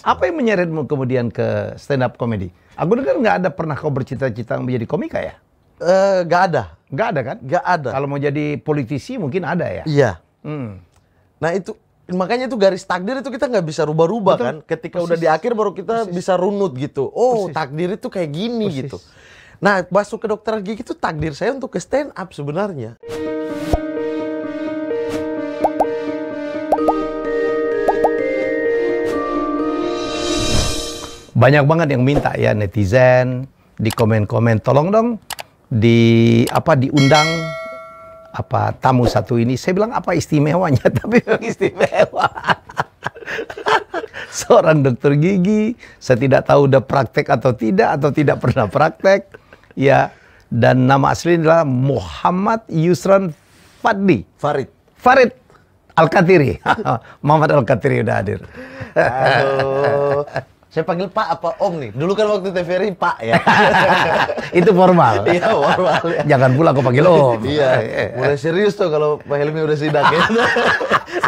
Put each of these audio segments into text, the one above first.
Apa yang menyeretmu kemudian ke stand up comedy? Aku dengar nggak ada pernah kau bercita-cita menjadi komika ya? Nggak ada. Nggak ada kan? Nggak ada. Kalau mau jadi politisi mungkin ada ya? Iya. Hmm. Nah itu, makanya itu garis takdir itu kita nggak bisa rubah-rubah kan. Ketika udah di akhir baru kita bisa runut gitu. Oh takdir itu kayak gini gitu. Nah masuk ke dokter gigi itu takdir saya untuk ke stand up sebenarnya. Banyak banget yang minta ya netizen di komen-komen, tolong dong diundang tamu satu ini. Saya bilang apa istimewanya, tapi memang istimewa. Seorang dokter gigi, saya tidak tahu udah praktek atau tidak pernah praktek. Ya, dan nama asli adalah Muhammad Yusran Farid Al-Katiri. Muhammad Al-Katiri udah hadir. Halo. Saya panggil Pak apa Om nih? Dulu kan waktu TVRI Pak ya. Itu formal. Iya formal ya. Jangan pula kau panggil Om. Iya. Mulai serius tuh kalau Pak Helmi udah sidak ya.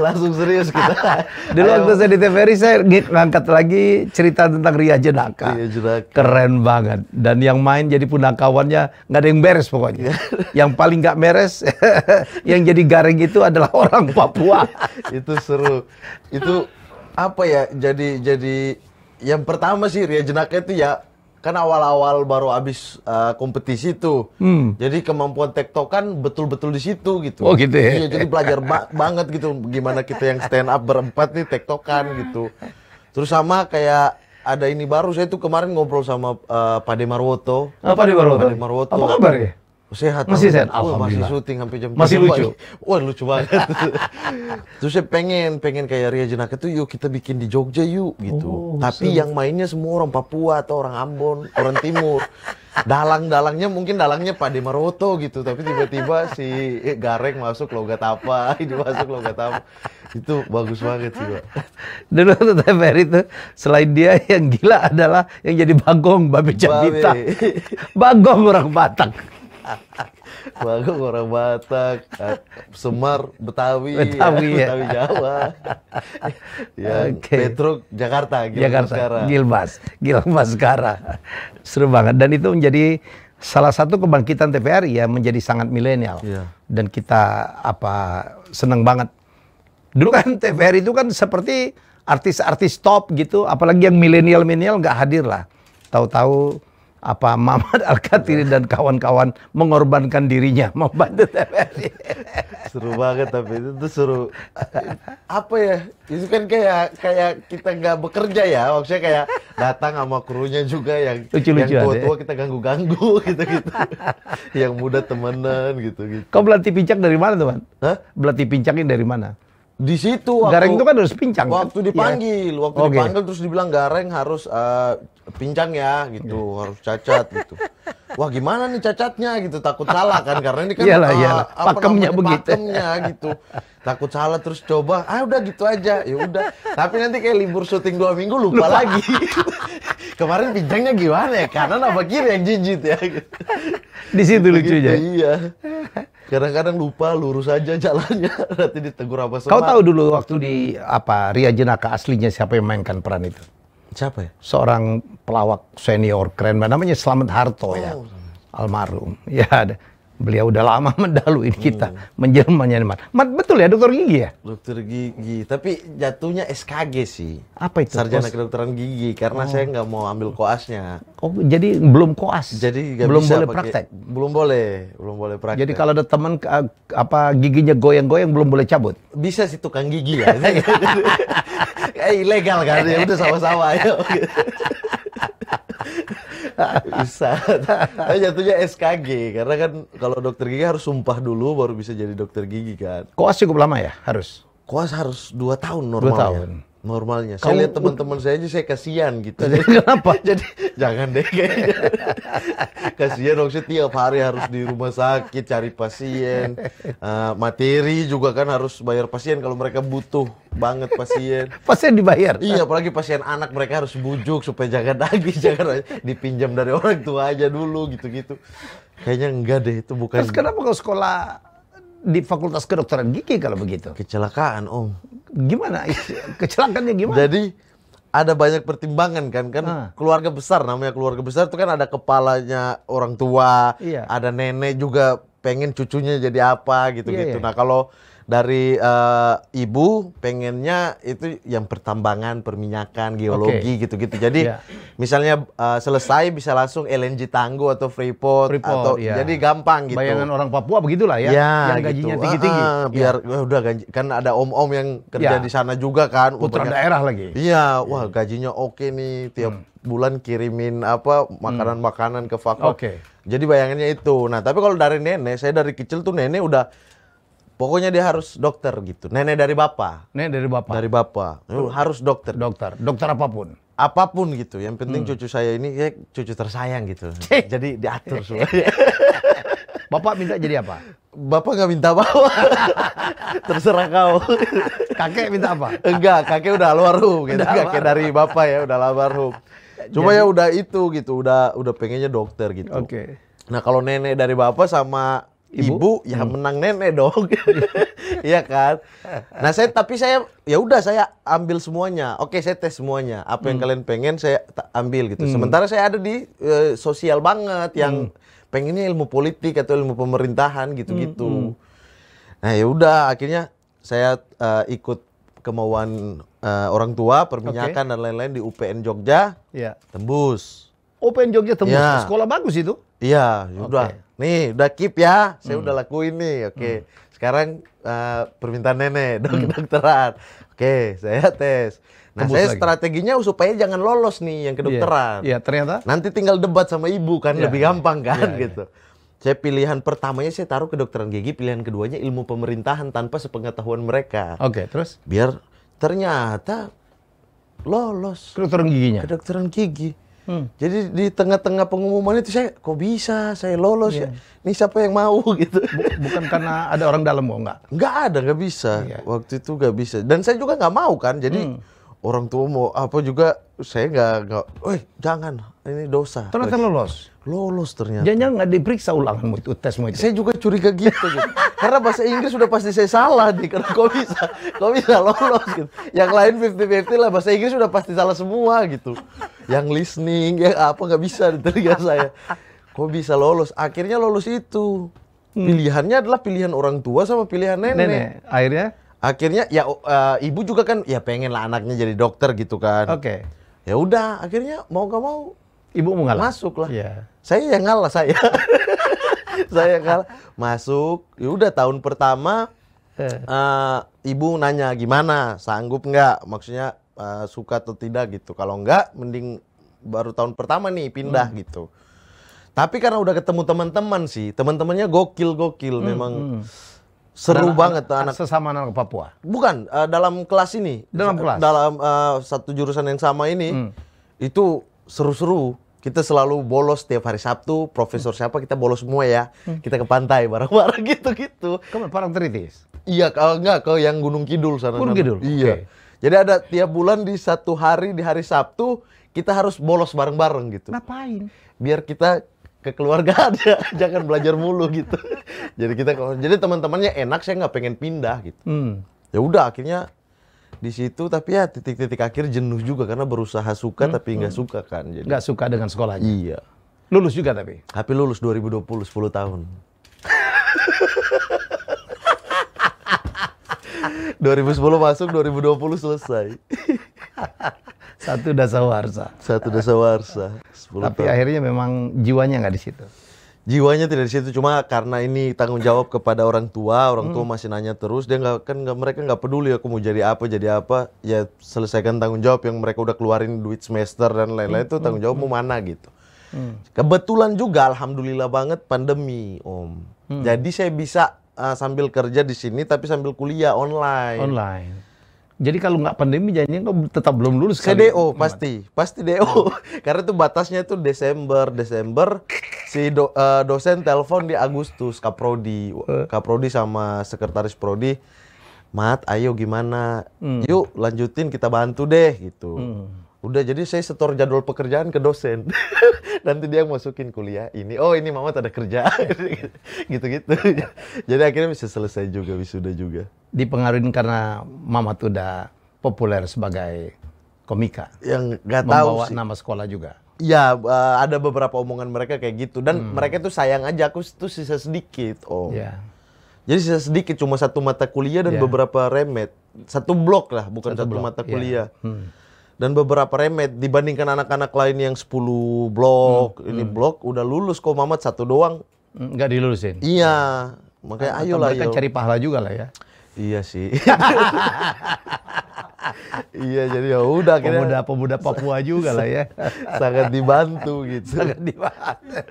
Langsung serius kita. Dulu waktu saya di TVRI saya ngangkat lagi cerita tentang Ria Jenaka. Ria Jenaka. Keren banget. Dan yang main jadi punakawannya nggak ada yang beres pokoknya. Yang paling nggak beres, yang jadi garing itu adalah orang Papua. Itu seru. Itu apa ya? Jadi yang pertama sih Ria Jenaka itu ya kan awal-awal baru habis kompetisi tuh. Jadi kemampuan tektokan betul-betul di situ gitu. Oh gitu ya. Iya, jadi belajar banget gitu gimana kita yang stand up berempat nih tektokan gitu. Terus sama kayak ada ini baru, saya tuh kemarin ngobrol sama Pak Demarwoto. Apa Demarwoto? Pak Demarwoto. Apa kabar ya? Sehat. Masih sehat? Alhamdulillah. Masih syuting sampai jam 3 masih lucu. Wah, lucu banget. Terus saya pengen kayak Ria Jenaka tuh, yuk kita bikin di Jogja yuk gitu. Tapi yang mainnya semua orang Papua atau orang Ambon, orang Timur. Dalangnya mungkin Pak Demarwoto gitu, tapi tiba-tiba si Gareng masuk logat apa, ini masuk logat apa. Itu bagus banget sih, Pak. Dulu waktu TVRI itu selain dia yang gila adalah yang jadi Bagong, Babe Javita. Bagong orang Batak. Bagong orang Batak, Semar Betawi ya. Betawi Jawa. Petruk Jakarta. Gilmas Baskara. Seru banget, dan itu menjadi salah satu kebangkitan TVRI ya, menjadi sangat milenial. Dan kita senang banget. Dulu kan TVRI itu kan seperti artis-artis top gitu, apalagi yang milenial nggak hadir lah. Tahu-tahu Muhammad Al-Katiri dan kawan-kawan mengorbankan dirinya membantu TVRI. Seru banget, tapi itu tuh seru. Apa ya? Itu kan kayak kita nggak bekerja ya, maksudnya kayak datang sama krunya juga yang tua-tua kita ganggu-ganggu gitu-gitu. Yang muda temenan gitu-gitu. Kau berlatih pincang dari mana tuh, Man? Hah? Berlatih pincangin dari mana? Di situ Gareng itu kan harus pincang. Waktu dipanggil, terus dibilang Gareng harus pincang ya gitu, harus cacat gitu. Wah gimana nih cacatnya gitu, takut salah kan karena ini kan pakemnya begitu. Pakemnya gitu. Takut salah terus coba, udah gitu aja. Ya udah. Tapi nanti kayak libur syuting 2 minggu lupa lagi. Kemarin pincangnya gimana ya? Kanan apa kiri yang jinjit ya? Di situ lucunya. Iya. Kadang-kadang lupa lurus aja jalannya, nanti ditegur apa semua. Kau tahu dulu waktu di Ria Jenaka aslinya siapa yang mainkan peran itu? Siapa ya? Seorang pelawak senior keren, namanya Slamet Harto ya, almarhum. Ya, beliau udah lama mendaluin kita, menjelmanya. Betul ya dokter gigi ya? Dokter gigi, tapi jatuhnya SKG sih. Apa itu? Sarjana kedokteran gigi, karena saya nggak mau ambil koasnya. Oh, jadi belum koas? Jadi belum boleh praktek? Belum boleh praktek. Jadi kalau ada teman giginya goyang-goyang belum boleh cabut? Bisa sih tukang gigi ya. Ilegal kan, ya udah sama-sama ayo. Bisa. Tapi jatuhnya SKG karena kan kalau dokter gigi harus sumpah dulu baru bisa jadi dokter gigi kan. Koas cukup lama ya harus? Koas harus 2 tahun normalnya. 2 tahun. Normalnya. Saya lihat teman-teman saya aja, saya kasihan gitu. Kenapa? Jadi jangan deh kayaknya. Kasihan dong, saya tiap hari harus di rumah sakit cari pasien. Materi juga kan harus bayar pasien kalau mereka butuh banget pasien. Pasien dibayar? Iya, apalagi pasien anak mereka harus bujuk supaya jangan nagih, jangan dipinjam dari orang tua aja dulu gitu-gitu. Kayaknya enggak deh, itu bukan. Terus kenapa kau sekolah di Fakultas Kedokteran Gigi kalau begitu? Kecelakaan, Om. Gimana? Kecelakaannya gimana? Jadi ada banyak pertimbangan kan keluarga besar, namanya keluarga besar itu kan ada kepalanya orang tua, ada nenek juga pengen cucunya jadi apa gitu-gitu. Nah kalau dari ibu pengennya itu yang pertambangan, perminyakan, geologi gitu-gitu. Jadi misalnya selesai bisa langsung LNG Tangguh atau Freeport atau jadi gampang gitu. Bayangan orang Papua begitulah ya, yang gajinya tinggi-tinggi. Biar udah gaji, kan ada om-om yang kerja di sana juga kan. Putra daerah lagi. Iya, wah gajinya oke nih, tiap bulan kirimin apa makanan-makanan ke fakir. Jadi bayangannya itu. Nah, tapi kalau dari nenek, saya dari kecil tuh nenek udah pokoknya dia harus dokter gitu. Nenek dari bapak. Nenek dari bapak. Dari bapak. Harus dokter. Dokter apapun. Apapun gitu. Yang penting cucu saya ini ya cucu tersayang gitu. Jadi diatur semuanya. Bapak minta jadi apa? Bapak nggak minta apa-apa. Terserah kau. Kakek minta apa? Enggak, kakek udah almarhum gitu. Kakek dari bapak ya udah almarhum. Cuma ya udah itu gitu, udah pengennya dokter gitu. Nah, kalau nenek dari bapak sama ibu ya menang nenek dong. Iya kan? Nah, tapi saya ya udah saya ambil semuanya. Oke, saya tes semuanya. Apa yang kalian pengen saya ambil gitu. Sementara saya ada di sosial banget yang pengennya ilmu politik atau ilmu pemerintahan gitu-gitu. Nah, ya udah akhirnya saya ikut kemauan orang tua, perminyakan dan lain-lain di UPN Jogja. Tembus. UPN Jogja tembus. Sekolah bagus itu. Iya, udah. Nih, udah keep ya. Saya udah lakuin nih. Sekarang permintaan nenek, kedokteran. Saya tes. Nah, saya strateginya supaya jangan lolos nih yang kedokteran. Iya, ternyata. Nanti tinggal debat sama ibu kan, lebih gampang kan gitu. Saya pilihan pertamanya saya taruh kedokteran gigi, pilihan keduanya ilmu pemerintahan tanpa sepengetahuan mereka. Terus? Biar ternyata lolos. Kedokteran giginya? Kedokteran gigi. Jadi di tengah-tengah pengumuman itu saya, kok bisa saya lolos ya? Ini siapa yang mau gitu? Bukan karena ada orang dalam kok, enggak? Enggak ada, nggak bisa. Waktu itu nggak bisa. Dan saya juga nggak mau kan. Jadi orang tua mau apa juga, saya nggak. Jangan, ini dosa. Ternyata lolos. Lolos ternyata. Jangan nggak diperiksa ulanganmu itu, tesmu itu. Saya juga curiga gitu. Karena bahasa Inggris sudah pasti saya salah nih. Karena kok bisa lolos gitu. Yang lain 50-50 lah, bahasa Inggris sudah pasti salah semua gitu. Yang listening, yang apa nggak bisa di telinga saya. Kok bisa lolos? Akhirnya lolos itu. Pilihannya adalah pilihan orang tua sama pilihan nenek. Akhirnya ya ibu juga kan ya pengen lah anaknya jadi dokter gitu kan. Ya udah, akhirnya mau gak mau ibu mau ngalah. Masuk lah. Saya yang ngalah saya. Saya ngalah. Masuk. Ya udah tahun pertama ibu nanya gimana, sanggup nggak? Maksudnya suka atau tidak gitu. Kalau nggak, mending baru tahun pertama nih pindah gitu. Tapi karena udah ketemu teman-teman sih, teman-temannya gokil memang. Seru banget anak sesama anak Papua. Bukan dalam kelas ini. Dalam kelas. Dalam satu jurusan yang sama ini itu seru-seru. Kita selalu bolos tiap hari Sabtu, profesor siapa kita bolos semua ya. Kita ke pantai bareng-bareng gitu-gitu. Kamu Parangtritis? Iya, kalau enggak ke yang Gunung Kidul sana. Gunung Kidul. Iya. Jadi ada tiap bulan di satu hari di hari Sabtu kita harus bolos bareng-bareng gitu. Ngapain? Biar kita kekeluargaan ya, jangan belajar mulu gitu. Jadi teman-temannya enak, saya nggak pengen pindah gitu. Ya udah akhirnya di situ, tapi ya titik-titik akhir jenuh juga karena berusaha suka tapi nggak suka kan. Jadi nggak suka dengan sekolahnya. Iya. Lulus juga tapi. Lulus 2020, 10 tahun. 2010 masuk, 2020 selesai. Satu dasawarsa. Tapi tahun. Akhirnya memang jiwanya nggak di situ. Jiwanya tidak di situ, cuma karena ini tanggung jawab kepada orang tua masih nanya terus, dia mereka nggak peduli aku mau jadi apa, ya selesaikan tanggung jawab yang mereka udah keluarin duit semester dan lain-lain itu tanggung jawabmu mana gitu. Kebetulan juga alhamdulillah banget pandemi Om. Jadi saya bisa sambil kerja di sini tapi sambil kuliah online. Jadi kalau nggak pandemi jadinya kau tetap belum lulus kan? DO pasti DO. Karena itu batasnya itu Desember si dosen telepon di Agustus Kaprodi sama sekretaris prodi, Mat, ayo gimana? Yuk lanjutin kita bantu deh gitu. Udah, jadi saya setor jadwal pekerjaan ke dosen. Nanti dia masukin kuliah ini. Oh, ini Mamat ada kerja. Gitu-gitu. Jadi akhirnya bisa selesai juga, wisuda juga. Dipengaruhi karena Mamat udah populer sebagai komika. Yang nggak tahu Membawa sih. nama sekolah juga. Ya, ada beberapa omongan mereka kayak gitu. Dan mereka tuh sayang aja aku tuh sisa sedikit, Om. Ya. Jadi sisa sedikit, cuma satu mata kuliah dan beberapa remed. Satu blok lah, bukan satu blok, mata kuliah. Dan beberapa remed dibandingkan anak-anak lain yang 10 blok, ini blok udah lulus kok Mamat satu doang. Nggak dilulusin. Iya, makanya ayolah mereka cari pahala juga lah ya. Iya sih. Iya, jadi ya udah akhirnya Pemuda Papua juga lah ya. sangat dibantu gitu. Sangat dibantu.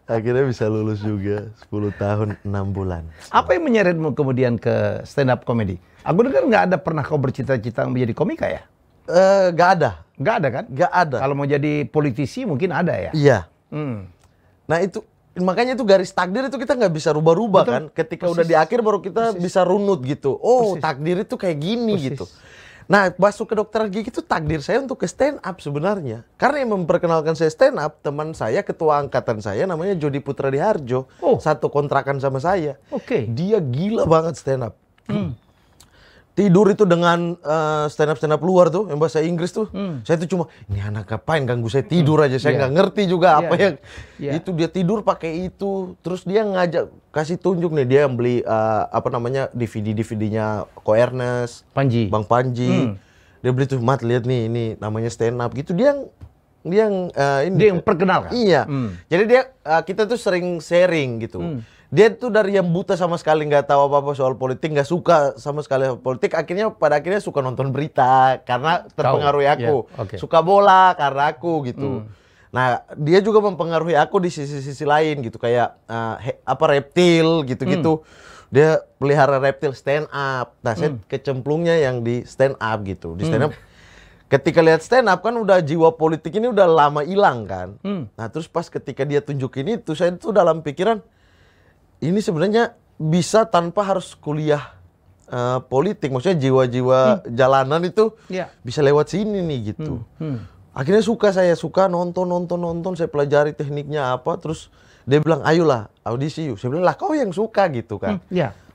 Akhirnya bisa lulus juga 10 tahun 6 bulan. Apa yang menyeretmu kemudian ke stand up comedy? Aku dengar nggak ada pernah kau bercita-cita menjadi komika ya? Gak ada. Nggak ada kan? Gak ada. Kalau mau jadi politisi mungkin ada ya? Iya. Hmm. Nah itu makanya itu garis takdir itu kita nggak bisa rubah-rubah kan. Ketika udah di akhir baru kita bisa runut gitu. Oh takdir itu kayak gini gitu. Nah masuk ke dokter gigi itu takdir saya untuk ke stand up sebenarnya. Karena yang memperkenalkan saya stand up teman saya ketua angkatan saya namanya Jody Putra Diharjo. Satu kontrakan sama saya. Dia gila banget stand up. Tidur itu dengan stand up luar tuh, yang bahasa Inggris tuh. Saya tuh cuma, ini anak ngapain ganggu saya tidur aja. Saya nggak ngerti juga apa yang itu dia tidur pakai itu. Terus dia ngajak kasih tunjuk nih dia yang beli DVD-nya Ko Ernest, Bang Panji. Dia beli tuh, Mat lihat nih ini namanya stand up gitu. Dia yang perkenalkan. Iya. Jadi kita tuh sering sharing gitu. Dia tuh dari yang buta sama sekali nggak tahu apa-apa soal politik, nggak suka sama sekali politik, pada akhirnya suka nonton berita karena terpengaruhi aku. Suka bola karena aku gitu. Nah, dia juga mempengaruhi aku di sisi-sisi lain gitu, kayak reptil gitu-gitu. Dia pelihara reptil stand up. Nah, saya kecemplungnya yang di stand up gitu. Di stand up ketika lihat stand up kan udah jiwa politik ini udah lama hilang kan. Nah, terus pas ketika dia tunjukin itu, saya tuh dalam pikiran ini sebenarnya bisa tanpa harus kuliah politik. Maksudnya jiwa-jiwa jalanan itu bisa lewat sini nih gitu. Akhirnya saya suka nonton. Saya pelajari tekniknya apa. Terus dia bilang, ayolah audisi yuk. Saya bilang, lah kau yang suka gitu kan.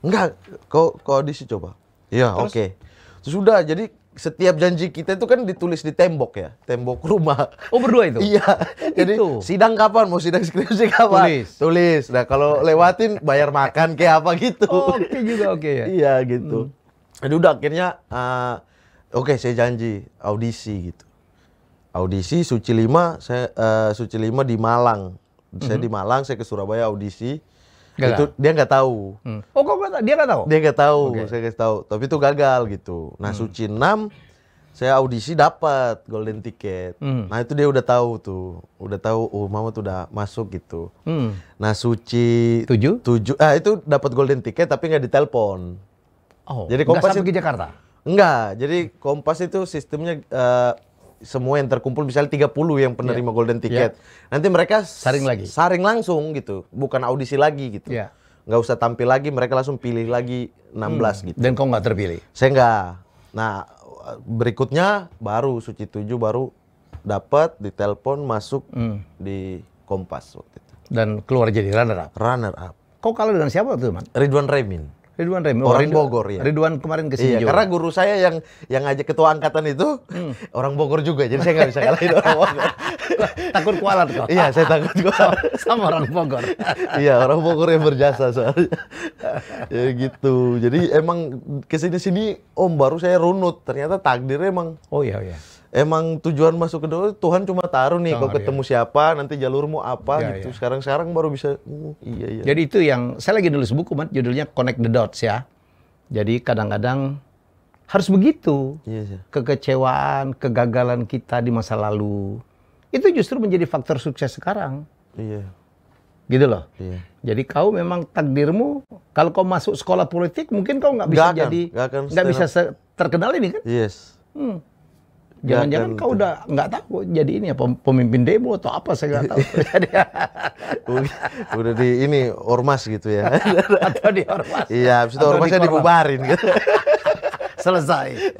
Enggak, kau audisi coba. Iya, oke. Terus udah, jadi setiap janji kita itu kan ditulis di tembok ya, tembok rumah. Oh berdua itu? Iya. Jadi sidang kapan, mau sidang skripsi kapan? Tulis. Nah kalau lewatin bayar makan kayak apa gitu. Oke juga ya. Iya gitu. Jadi udah akhirnya, oke, saya janji audisi gitu. Audisi Suci 5, Suci 5 di Malang. Saya di Malang, saya ke Surabaya audisi. Itu dia nggak tahu. Oh kok dia nggak tahu? Dia nggak tahu, saya kasih tahu. Tapi itu gagal gitu. Nah Suci 6 saya audisi dapat golden ticket. Nah itu dia udah tahu tuh, oh Mama tuh udah masuk gitu. Nah Suci 7 itu dapat golden ticket tapi nggak ditelepon. Oh, jadi Kompas sampai ke Jakarta? Enggak, jadi Kompas itu sistemnya semua yang terkumpul misalnya 30 yang penerima golden ticket. Nanti mereka saring langsung gitu, bukan audisi lagi gitu. Nggak usah tampil lagi, mereka langsung pilih lagi 16 gitu. Dan kau nggak terpilih? Saya nggak. Nah, berikutnya baru Suci 7 baru dapat ditelepon masuk di Kompas waktu itu. Dan keluar jadi runner up? Runner up. Kau kalah dengan siapa waktu itu, Man? Ridwan Remin. Orang Bogor ya. Ridwan kemarin kesini juga. Karena guru saya yang ngajak ketua angkatan itu orang Bogor juga, jadi saya nggak bisa kalahin orang Bogor. Takut kualat kok? Iya, saya takut kualat sama orang Bogor. Iya, orang Bogor yang berjasa soalnya. Ya gitu. Jadi emang kesini-sini Om baru saya runut. Ternyata takdirnya emang. Oh iya. Emang tujuan masuk ke Tuhan cuma taruh nih, kau ketemu siapa, nanti jalurmu apa gitu. Sekarang baru bisa. Iya. Jadi itu yang saya lagi nulis buku, Man, judulnya Connect the Dots ya. Jadi kadang-kadang harus begitu. Kekecewaan, kegagalan kita di masa lalu itu justru menjadi faktor sukses sekarang. Iya. Gitu loh. Iya. Jadi kau memang takdirmu kalau kau masuk sekolah politik mungkin kau nggak bisa nggak bisa terkenal ini kan? Yes. Jangan-jangan kau udah nggak tahu jadi ini apa pemimpin demo atau apa, saya nggak tahu. Udah di ini ormas gitu ya. Atau di ormas. Iya, habis itu ormasnya dibubarin gitu. Selesai.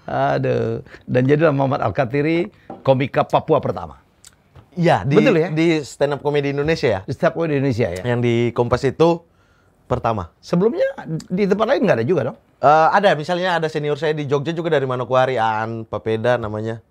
Aduh. Dan jadilah Muhammad Al-Katiri komika Papua pertama. Iya, betul ya? Di stand up comedy Indonesia ya. Di stand up comedy Indonesia ya. Yang di Kompas itu pertama. Sebelumnya di tempat lain nggak ada juga dong? Ada, misalnya ada senior saya di Jogja juga dari Manokwari, Aan Papeda namanya.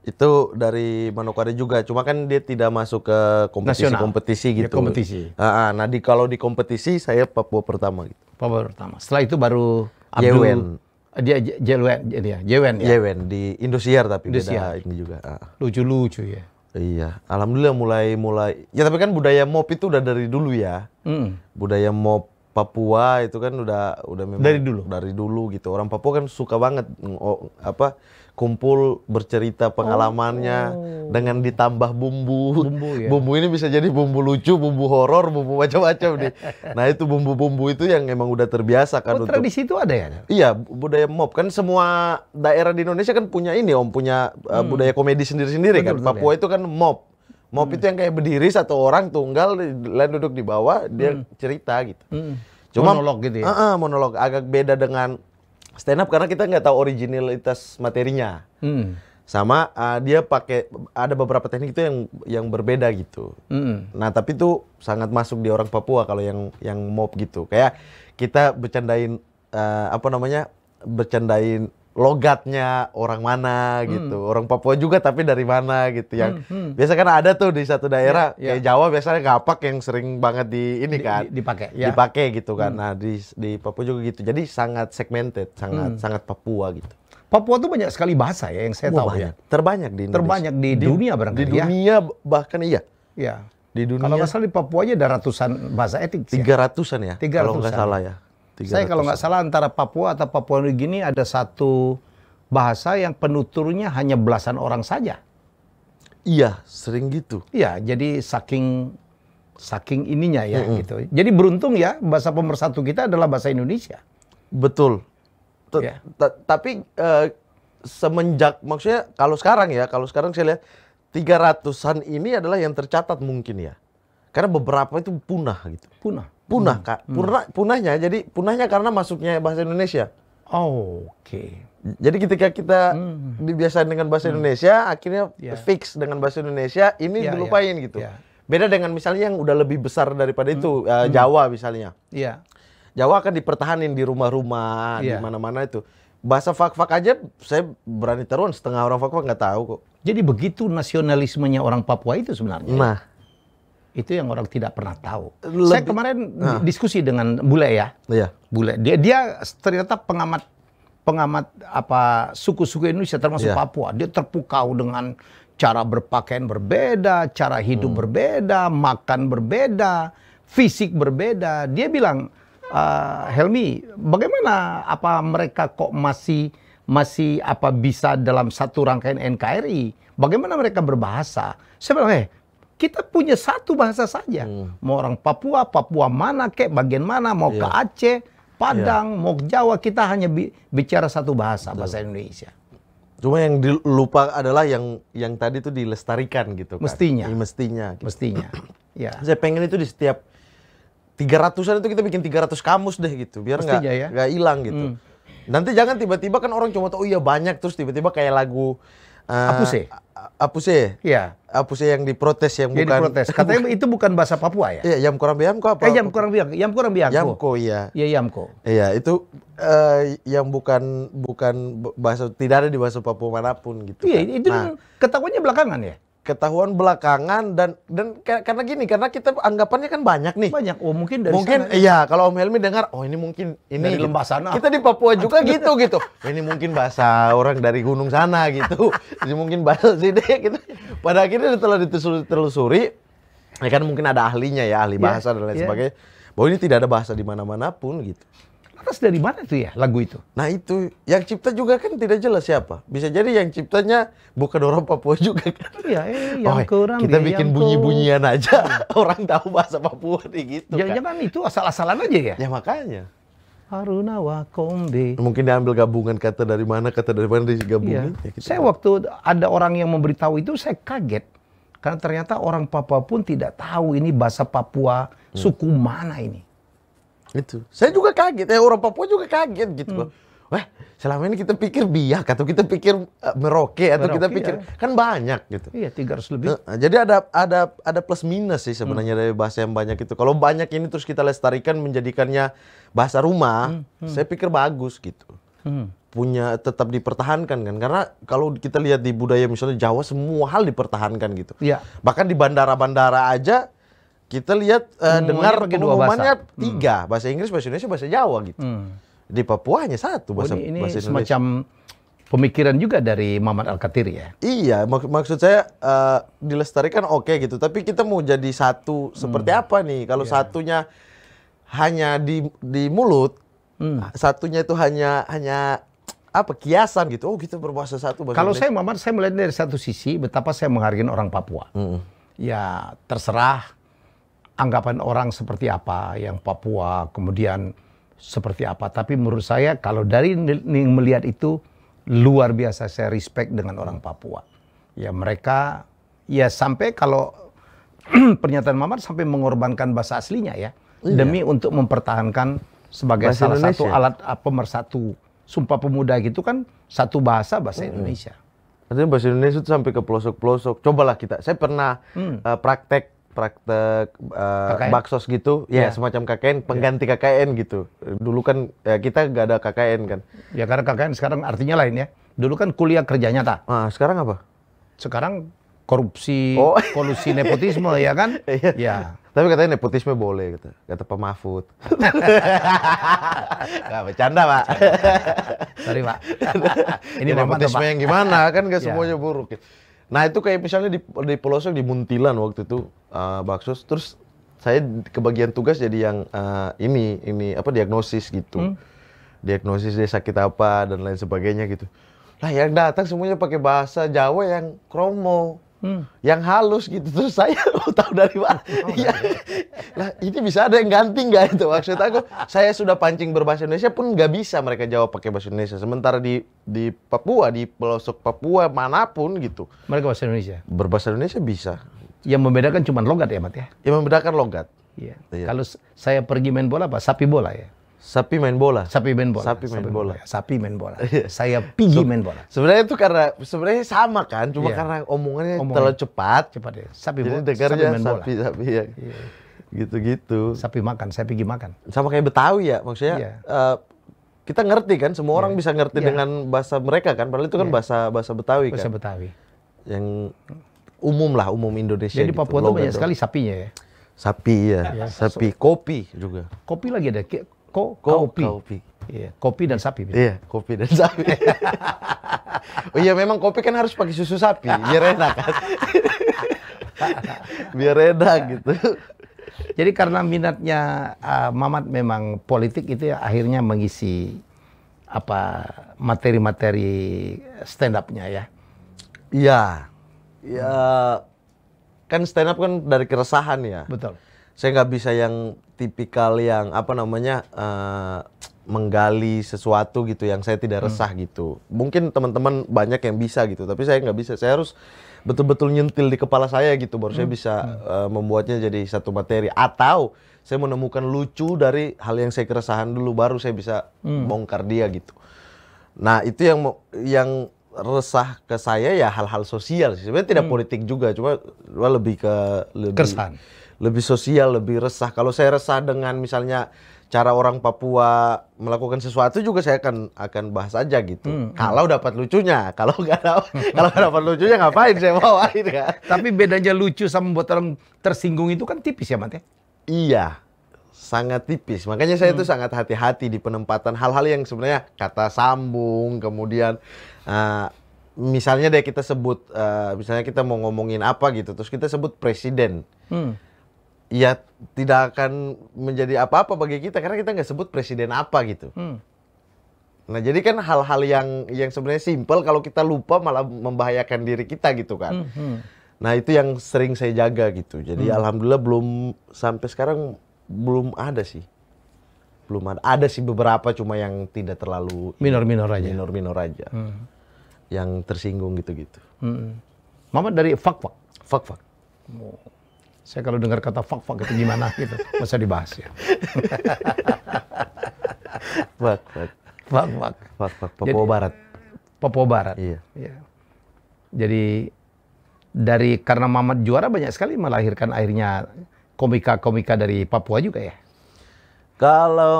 Itu dari Manokwari juga, cuma kan dia tidak masuk ke kompetisi gitu. Ya, kompetisi. Nah, kalau di kompetisi saya Papua pertama gitu. Papua pertama. Setelah itu baru Yewen. Dia Yewen ya. Yewen di Indosiar tapi Indosiar. beda ini juga. Lucu-lucu ya. Iya, alhamdulillah mulai. Ya tapi kan budaya mop itu udah dari dulu ya. Budaya mop Papua itu kan udah memang dari dulu gitu. Orang Papua kan suka banget kumpul bercerita pengalamannya dengan ditambah bumbu. Ya. Bumbu ini bisa jadi bumbu lucu, bumbu horor, bumbu macam-macam nih. Nah, itu bumbu-bumbu itu yang emang udah terbiasa kan tradisi itu ada ya? Iya, budaya mop kan semua daerah di Indonesia kan punya ini punya budaya komedi sendiri-sendiri kan. Papua itu kan mop. Mop itu yang kayak berdiri satu orang tunggal, lain duduk di bawah, dia cerita gitu. Cuma monolog gitu ya? Monolog. Agak beda dengan stand up karena kita nggak tahu originalitas materinya. Sama dia pakai, ada beberapa teknik itu yang berbeda gitu. Nah tapi itu sangat masuk di orang Papua kalau yang mop gitu. Kayak kita bercandain, bercandain logatnya orang mana gitu, orang Papua juga tapi dari mana gitu. Yang biasa kan ada tuh di satu daerah kayak Jawa biasanya gapak yang sering banget dipakai gitu kan. Nah di Papua juga gitu, jadi sangat segmented, sangat Papua gitu. Papua tuh banyak sekali bahasa ya yang saya tahu banyak. Terbanyak di Indonesia. Terbanyak di dunia barangkali ya. Di dunia bahkan iya. Iya. Di dunia. Kalau nggak salah di Papua aja ada ratusan bahasa etnik. 300-an ya. 300-an. Kalau nggak salah ya. Saya kalau nggak salah antara Papua atau Papua Nugini ada satu bahasa yang penuturnya hanya belasan orang saja. Iya, sering gitu. Iya, jadi saking ininya ya gitu. Jadi beruntung ya bahasa pemersatu kita adalah bahasa Indonesia. Betul. Tapi semenjak, maksudnya kalau sekarang saya lihat 300-an ini adalah yang tercatat mungkin ya. Karena beberapa itu punah gitu. Punah, Kak. Punahnya karena masuknya bahasa Indonesia. Oke. Jadi ketika kita dibiasain dengan bahasa Indonesia, akhirnya fix dengan bahasa Indonesia, ini dilupain gitu. Beda dengan misalnya yang udah lebih besar daripada itu, Jawa misalnya. Jawa akan dipertahanin di rumah-rumah, di mana-mana itu. Bahasa fak-fak aja, saya berani taruhan setengah orang fak-fak nggak tahu kok. Jadi begitu nasionalismenya orang Papua itu sebenarnya. Nah. Itu yang orang tidak pernah tahu. Saya kemarin diskusi dengan Bule ya. Bule. Dia ternyata pengamat suku-suku Indonesia termasuk Papua. Dia terpukau dengan cara berpakaian berbeda, cara hidup berbeda, makan berbeda, fisik berbeda. Dia bilang, Helmi, bagaimana mereka kok masih bisa dalam satu rangkaian NKRI? Bagaimana mereka berbahasa? Saya bilang, kita punya satu bahasa saja. Mau orang Papua mana kek, bagian mana, mau ke Aceh, Padang, mau ke Jawa, kita hanya bicara satu bahasa Indonesia. Cuma yang dilupa adalah yang tadi itu dilestarikan gitu kan. Mestinya. Gitu. Mestinya. Ya. Saya pengen itu di setiap 300-an itu kita bikin 300 kamus deh gitu, biar nggak hilang gitu. Nanti jangan tiba-tiba kan orang cuma tahu iya banyak, terus tiba-tiba kayak lagu Apuse. Iya. Apuse yang diprotes yang bukan. Diprotes. Katanya itu bukan bahasa Papua ya? Iya, Yamko apa? Yamko. Yamko, iya. Iya, Yamko. Iya, itu yang bukan bahasa, tidak ada di bahasa Papua manapun gitu. Iya, kan. itu ketahuannya belakangan ya? Ketahuan belakangan dan karena kita anggapannya kan banyak nih. Banyak. Oh, mungkin dari sana. Iya, kalau Om Helmi dengar, oh ini mungkin ini dari lembah sana. Kita di Papua juga gitu. Ini mungkin bahasa orang dari gunung sana gitu. Ini mungkin bahasa sini gitu. Pada akhirnya setelah ditelusuri, ya kan mungkin ada ahlinya ya, ahli bahasa dan lain sebagainya. Bahwa ini tidak ada bahasa di mana-mana pun gitu. Lantas dari mana tuh ya lagu itu? Nah itu, yang cipta juga kan tidak jelas siapa. Bisa jadi yang ciptanya bukan orang Papua juga kan. Iya, kita bikin bunyi-bunyian aja, orang tahu bahasa Papua nih gitu. Jangan itu asal-asalan aja ya? Ya makanya. Haruna Wakombe. Mungkin diambil gabungan kata dari mana digabungin. Iya. Saya waktu ada orang yang memberitahu itu, saya kaget. Karena ternyata orang Papua pun tidak tahu ini bahasa Papua suku mana ini. Itu. Saya juga kaget, orang Papua juga kaget gitu. wah selama ini kita pikir Biak atau kita pikir Merauke atau kita pikir kan banyak gitu. Iya, 300 lebih. Jadi ada plus minus sih sebenarnya dari bahasa yang banyak itu. Kalau banyak ini terus kita lestarikan menjadikannya bahasa rumah, saya pikir bagus gitu. Punya tetap dipertahankan kan, karena kalau kita lihat di budaya misalnya Jawa semua hal dipertahankan gitu. Iya. Bahkan di bandara-bandara aja kita lihat dengar pengumumannya 3, bahasa Inggris, bahasa Indonesia, bahasa Jawa gitu. Di Papua hanya 1 bahasa ini bahasa Indonesia. semacam pemikiran juga dari Muhammad Al-Kathir ya. Iya, maksud saya dilestarikan oke gitu, tapi kita mau jadi satu seperti apa nih? Kalau satunya hanya di mulut, satunya itu hanya apa kiasan gitu. Oh, kita berbahasa satu bahasa Kalau Indonesia. saya Muhammad, saya melihat dari satu sisi betapa saya menghargai orang Papua. Ya, terserah anggapan orang seperti apa yang Papua, kemudian seperti apa. Tapi menurut saya kalau dari melihat itu luar biasa saya respect dengan orang Papua. Ya mereka ya sampai kalau pernyataan Muhammad sampai mengorbankan bahasa aslinya ya demi untuk mempertahankan sebagai bahasa salah Indonesia. satu alat pemersatu Sumpah Pemuda gitu kan satu bahasa Indonesia. Artinya bahasa Indonesia itu sampai ke pelosok-pelosok. Cobalah kita. Saya pernah praktek baksos gitu, ya semacam KKN, pengganti KKN gitu. Dulu kan kita nggak ada KKN kan. Ya karena KKN sekarang artinya lain ya. Dulu kan kuliah kerja nyata. Nah, sekarang apa? Sekarang korupsi, kolusi nepotisme ya kan? Ya. Tapi katanya nepotisme boleh kata Pak Mahfud. Nggak bercanda Pak. Sorry Pak. Ini nepotisme yang gimana kan nggak semuanya buruk. Nah itu kayak misalnya di pelosok di Muntilan waktu itu baksos, terus saya kebagian tugas jadi yang ini apa diagnosis gitu, diagnosis dia sakit apa dan lain sebagainya gitu. Lah yang datang semuanya pakai bahasa Jawa yang kromo, yang halus gitu, terus saya tahu dari mana. Lah ini bisa ada yang ganti nggak itu maksud aku? Saya sudah pancing berbahasa Indonesia pun nggak bisa mereka jawab pakai bahasa Indonesia. Sementara di Papua, di pelosok Papua manapun gitu, mereka bahasa Indonesia. Berbahasa Indonesia bisa. Yang membedakan cuma logat ya, Mat ya? Yang membedakan logat. Iya. Kalau saya pergi main bola apa? Sapi bola ya? Sapi main bola. Sapi main bola. Sapi main bola. Sapi main bola. Saya pergi main bola. Sebenarnya itu karena sebenarnya sama kan, cuma karena omongannya terlalu cepat. Cepat ya. Sapi bola. Jadi dengarnya sapi ya. Gitu-gitu. Sapi makan, saya pergi makan. Sama kayak Betawi ya, maksudnya kita ngerti kan, semua orang bisa ngerti dengan bahasa mereka kan, padahal itu kan bahasa Betawi kan. Bahasa Betawi. Yang umum lah, umum Indonesia. Jadi gitu, Papua itu banyak sekali sapinya ya. Sapi ya. Sapi, kopi juga. Kopi lagi ada. Kopi. Iya, kopi dan sapi. Iya, kopi dan sapi. Oh iya, memang kopi kan harus pakai susu sapi, biar enak kan. Biar enak gitu. Jadi karena minatnya Mamat memang politik itu ya akhirnya mengisi apa materi-materi stand up-nya ya. Iya. Ya kan stand up kan dari keresahan ya. Betul. Saya nggak bisa yang tipikal yang apa namanya menggali sesuatu gitu yang saya tidak resah gitu. Mungkin teman-teman banyak yang bisa gitu, tapi saya nggak bisa. Saya harus betul-betul nyentil di kepala saya gitu, baru saya bisa membuatnya jadi satu materi. Atau saya menemukan lucu dari hal yang saya keresahan dulu, baru saya bisa bongkar dia gitu. Nah itu yang resah ke saya ya hal-hal sosial. Sebenarnya tidak politik juga, cuma lebih ke keresahan. Lebih sosial, lebih resah. Kalau saya resah dengan misalnya cara orang Papua melakukan sesuatu juga saya akan bahas aja gitu. Kalau dapat lucunya, kalau nggak dapat lucunya ngapain saya bawain kan. Tapi bedanya lucu sama buat orang tersinggung itu kan tipis ya, Mat ya? Iya, sangat tipis. Makanya saya itu sangat hati-hati di penempatan hal-hal yang sebenarnya kata sambung, kemudian misalnya deh kita sebut, misalnya kita mau ngomongin apa gitu, terus kita sebut presiden. Ya tidak akan menjadi apa-apa bagi kita karena kita nggak sebut presiden apa gitu. Nah jadi kan hal-hal yang sebenarnya simpel kalau kita lupa malah membahayakan diri kita gitu kan. Nah itu yang sering saya jaga gitu. Jadi alhamdulillah belum sampai sekarang belum ada sih. Belum ada. Ada sih beberapa cuma yang tidak terlalu minor-minor aja. Minor-minor aja. Yang tersinggung gitu-gitu. Mamat dari fak-fak. Fak-fak. Saya kalau dengar kata fak-fak itu gimana gitu, masa dibahas ya. Fak-fak. Fak-fak. Fak-fak Papua Barat. Papua Barat. Iya. Ya. Jadi karena Mamat juara banyak sekali melahirkan akhirnya komika-komika dari Papua juga ya. Kalau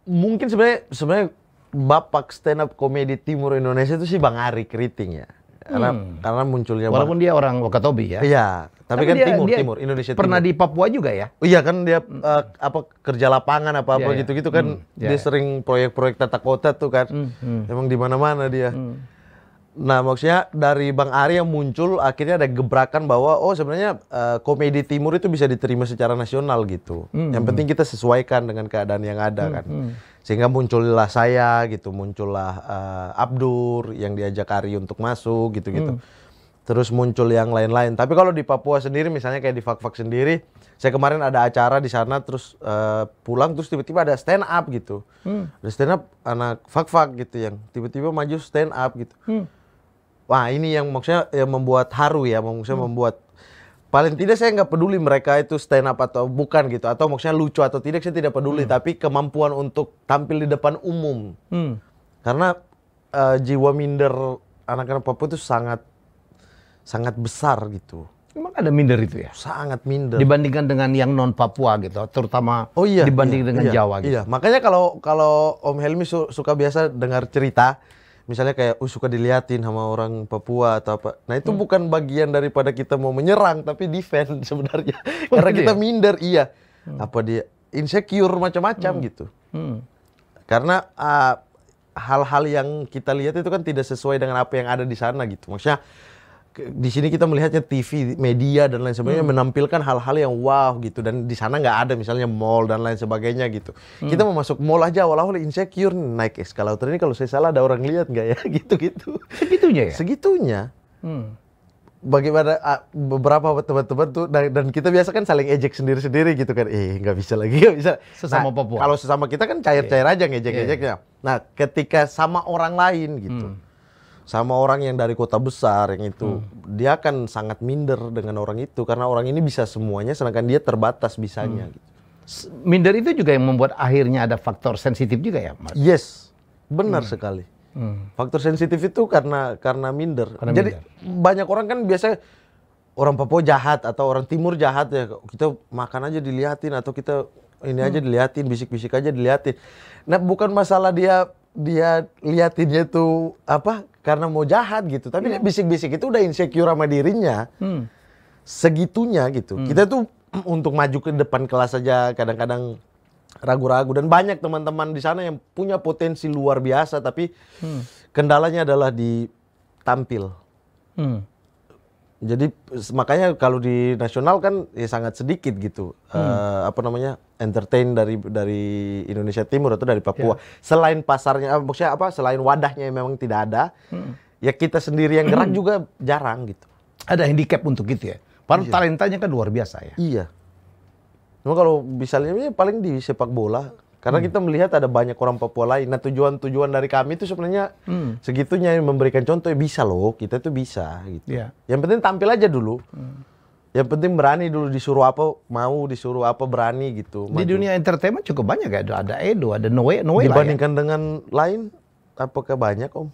mungkin sebenarnya bapak stand up komedi timur Indonesia itu sih Bang Ari Keriting ya. Karena munculnya walaupun dia orang Wakatobi ya. Iya, tapi kan dia timur Indonesia pernah timur. di Papua juga ya. Oh iya kan dia kerja lapangan apa Iya, iya. gitu-gitu kan dia sering proyek-proyek tata kota tuh kan. Emang di mana-mana dia. Nah, maksudnya dari Bang Ari yang muncul akhirnya ada gebrakan bahwa sebenarnya komedi timur itu bisa diterima secara nasional gitu. Yang penting kita sesuaikan dengan keadaan yang ada kan. Sehingga muncullah saya gitu, muncullah Abdur yang diajak Ari untuk masuk gitu-gitu. Terus muncul yang lain-lain. Tapi kalau di Papua sendiri misalnya kayak di Fak-Fak sendiri, saya kemarin ada acara di sana terus pulang terus tiba-tiba ada stand up gitu. Ada stand up anak Fak-Fak gitu yang tiba-tiba maju stand up gitu. Wah, ini yang maksudnya yang membuat haru ya, maksudnya membuat paling tidak saya nggak peduli mereka itu stand up atau bukan gitu, atau maksudnya lucu atau tidak saya tidak peduli, tapi kemampuan untuk tampil di depan umum. Karena jiwa minder anak-anak Papua itu sangat besar gitu. Emang ada minder itu ya? Sangat minder. Dibandingkan dengan yang non Papua gitu, terutama dibanding dengan Jawa gitu. Iya, makanya kalau Om Helmi suka biasa dengar cerita, misalnya kayak suka diliatin sama orang Papua atau apa. Nah itu bukan bagian daripada kita mau menyerang, tapi defend sebenarnya. Karena kita minder, iya. Apa dia insecure macam-macam gitu. Karena hal-hal yang kita lihat itu kan tidak sesuai dengan apa yang ada di sana gitu. Maksudnya di sini kita melihatnya TV, media dan lain sebagainya menampilkan hal-hal yang wow gitu, dan di sana nggak ada misalnya mall dan lain sebagainya gitu. Kita mau masuk mall aja awal-awal insecure, naik eskalator ini kalau saya salah ada orang lihat nggak ya gitu-gitu. Segitunya ya? Segitunya. Bagaimana beberapa teman-teman tuh dan kita biasa kan saling ejek sendiri-sendiri gitu kan. Nggak bisa lagi, nggak bisa. Sesama Nah, Papua. kalau sesama kita kan cair-cair aja ngejek-ngejeknya. Nah, ketika sama orang lain gitu. Sama orang yang dari kota besar yang itu, dia akan sangat minder dengan orang itu karena orang ini bisa semuanya sedangkan dia terbatas bisanya gitu. Minder itu juga yang membuat akhirnya ada faktor sensitif juga ya, Mas? Yes, benar sekali. Faktor sensitif itu karena minder. Jadi banyak orang kan biasa orang Papua jahat atau orang Timur jahat ya, kita makan aja diliatin atau kita ini aja diliatin, bisik-bisik aja diliatin. Nah, bukan masalah dia liatinnya tuh apa karena mau jahat gitu, tapi dia bisik-bisik itu udah insecure sama dirinya. Segitunya gitu. Kita tuh untuk maju ke depan kelas aja kadang-kadang ragu-ragu, dan banyak teman-teman di sana yang punya potensi luar biasa tapi kendalanya adalah di tampil. Jadi makanya kalau di nasional kan ya sangat sedikit gitu entertain dari Indonesia Timur atau dari Papua. Selain pasarnya, maksudnya apa? Selain wadahnya yang memang tidak ada, ya kita sendiri yang gerak juga jarang gitu. Ada handicap untuk itu ya. Padahal talentanya kan luar biasa ya. Iya. Cuma kalau misalnya paling di sepak bola. Karena kita melihat ada banyak orang Papua lain. Nah tujuan dari kami itu sebenarnya segitunya memberikan contoh, bisa loh, kita tuh bisa gitu. Yang penting tampil aja dulu. Yang penting berani dulu, disuruh apa berani gitu. Di dunia entertainment cukup banyak ya, ada Edo, ada Noe dibandingkan lah ya. dengan lain, apakah banyak Om?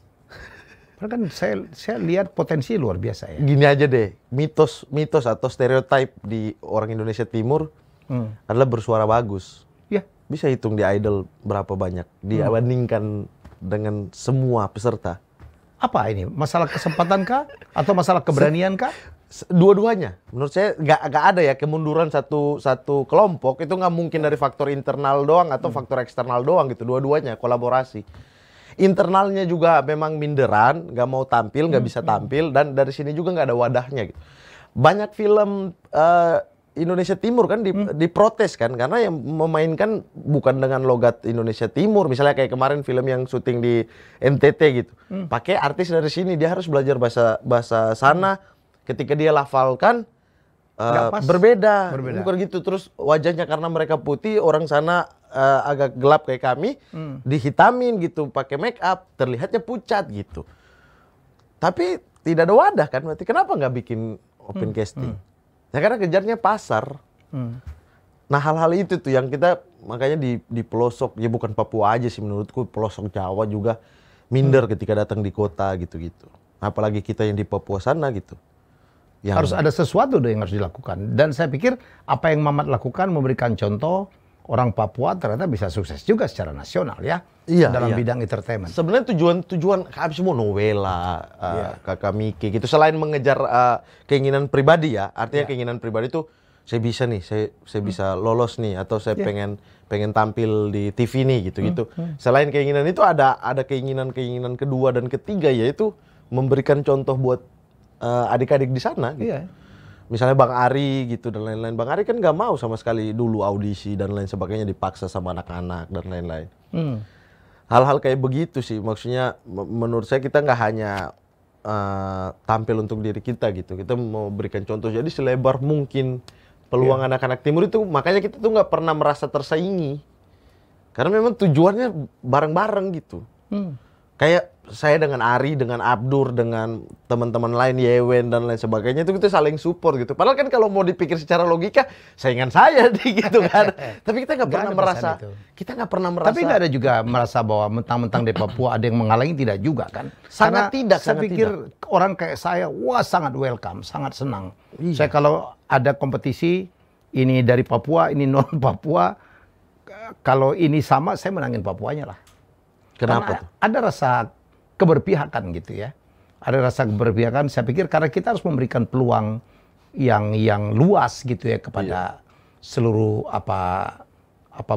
Karena kan saya lihat potensi luar biasa ya. Gini aja deh, mitos atau stereotip di orang Indonesia Timur adalah bersuara bagus. Bisa hitung di Idol berapa banyak dibandingkan dengan semua peserta. Apa ini? Masalah kesempatan kah? Atau masalah keberanian kah? Dua-duanya. Menurut saya nggak ada ya kemunduran satu kelompok, itu nggak mungkin dari faktor internal doang atau faktor eksternal doang gitu. Dua-duanya kolaborasi. Internalnya juga memang minderan, nggak mau tampil, nggak bisa tampil, dan dari sini juga nggak ada wadahnya gitu. Banyak film Indonesia Timur kan diprotes kan, karena yang memainkan bukan dengan logat Indonesia Timur. Misalnya kayak kemarin film yang syuting di NTT gitu, pakai artis dari sini, dia harus belajar bahasa sana. Ketika dia lafalkan berbeda, bukan gitu. Terus wajahnya karena mereka putih, orang sana agak gelap kayak kami, dihitamin gitu, pakai make up, terlihatnya pucat gitu. Tapi tidak ada wadah kan, berarti kenapa nggak bikin open casting? Ya karena kejarnya pasar. Nah hal-hal itu tuh yang kita makanya di pelosok, ya bukan Papua aja sih menurutku, pelosok Jawa juga minder ketika datang di kota gitu-gitu. Apalagi kita yang di Papua sana gitu. Harus ada sesuatu yang harus dilakukan. Dan saya pikir apa yang Mamat lakukan memberikan contoh orang Papua ternyata bisa sukses juga secara nasional ya. Iya, dalam iya. bidang entertainment. Sebenarnya tujuan kami semua novela, Kakak Miki gitu. Selain mengejar keinginan pribadi ya, artinya keinginan pribadi itu saya bisa nih, saya bisa lolos nih, atau saya pengen tampil di TV nih gitu-gitu. Selain keinginan itu ada keinginan kedua dan ketiga, yaitu memberikan contoh buat adik-adik di sana. Gitu. Iya. Misalnya Bang Ari gitu dan lain-lain. Bang Ari kan nggak mau sama sekali dulu audisi dan lain sebagainya, dipaksa sama anak-anak dan lain-lain. Hal-hal kayak begitu sih, maksudnya menurut saya kita nggak hanya tampil untuk diri kita gitu. Kita mau berikan contoh, jadi selebar mungkin peluang anak-anak timur itu, makanya kita tuh nggak pernah merasa tersaingi. Karena memang tujuannya bareng-bareng gitu. Kayak saya dengan Ari, dengan Abdur, dengan teman-teman lain, Yewen dan lain sebagainya, itu kita saling support gitu. Padahal kan kalau mau dipikir secara logika, saingan saya gitu kan. Tapi kita nggak pernah merasa, Tapi nggak ada juga merasa bahwa mentang-mentang di Papua ada yang menghalangi, tidak juga kan? Sangat tidak. Saya pikir orang kayak saya, wah sangat welcome, sangat senang. Saya kalau ada kompetisi, ini dari Papua, ini non Papua, kalau ini sama, saya menangin Papuanya lah. Kenapa tuh? Ada rasa keberpihakan gitu ya. Ada rasa keberpihakan, saya pikir karena kita harus memberikan peluang yang luas gitu ya kepada seluruh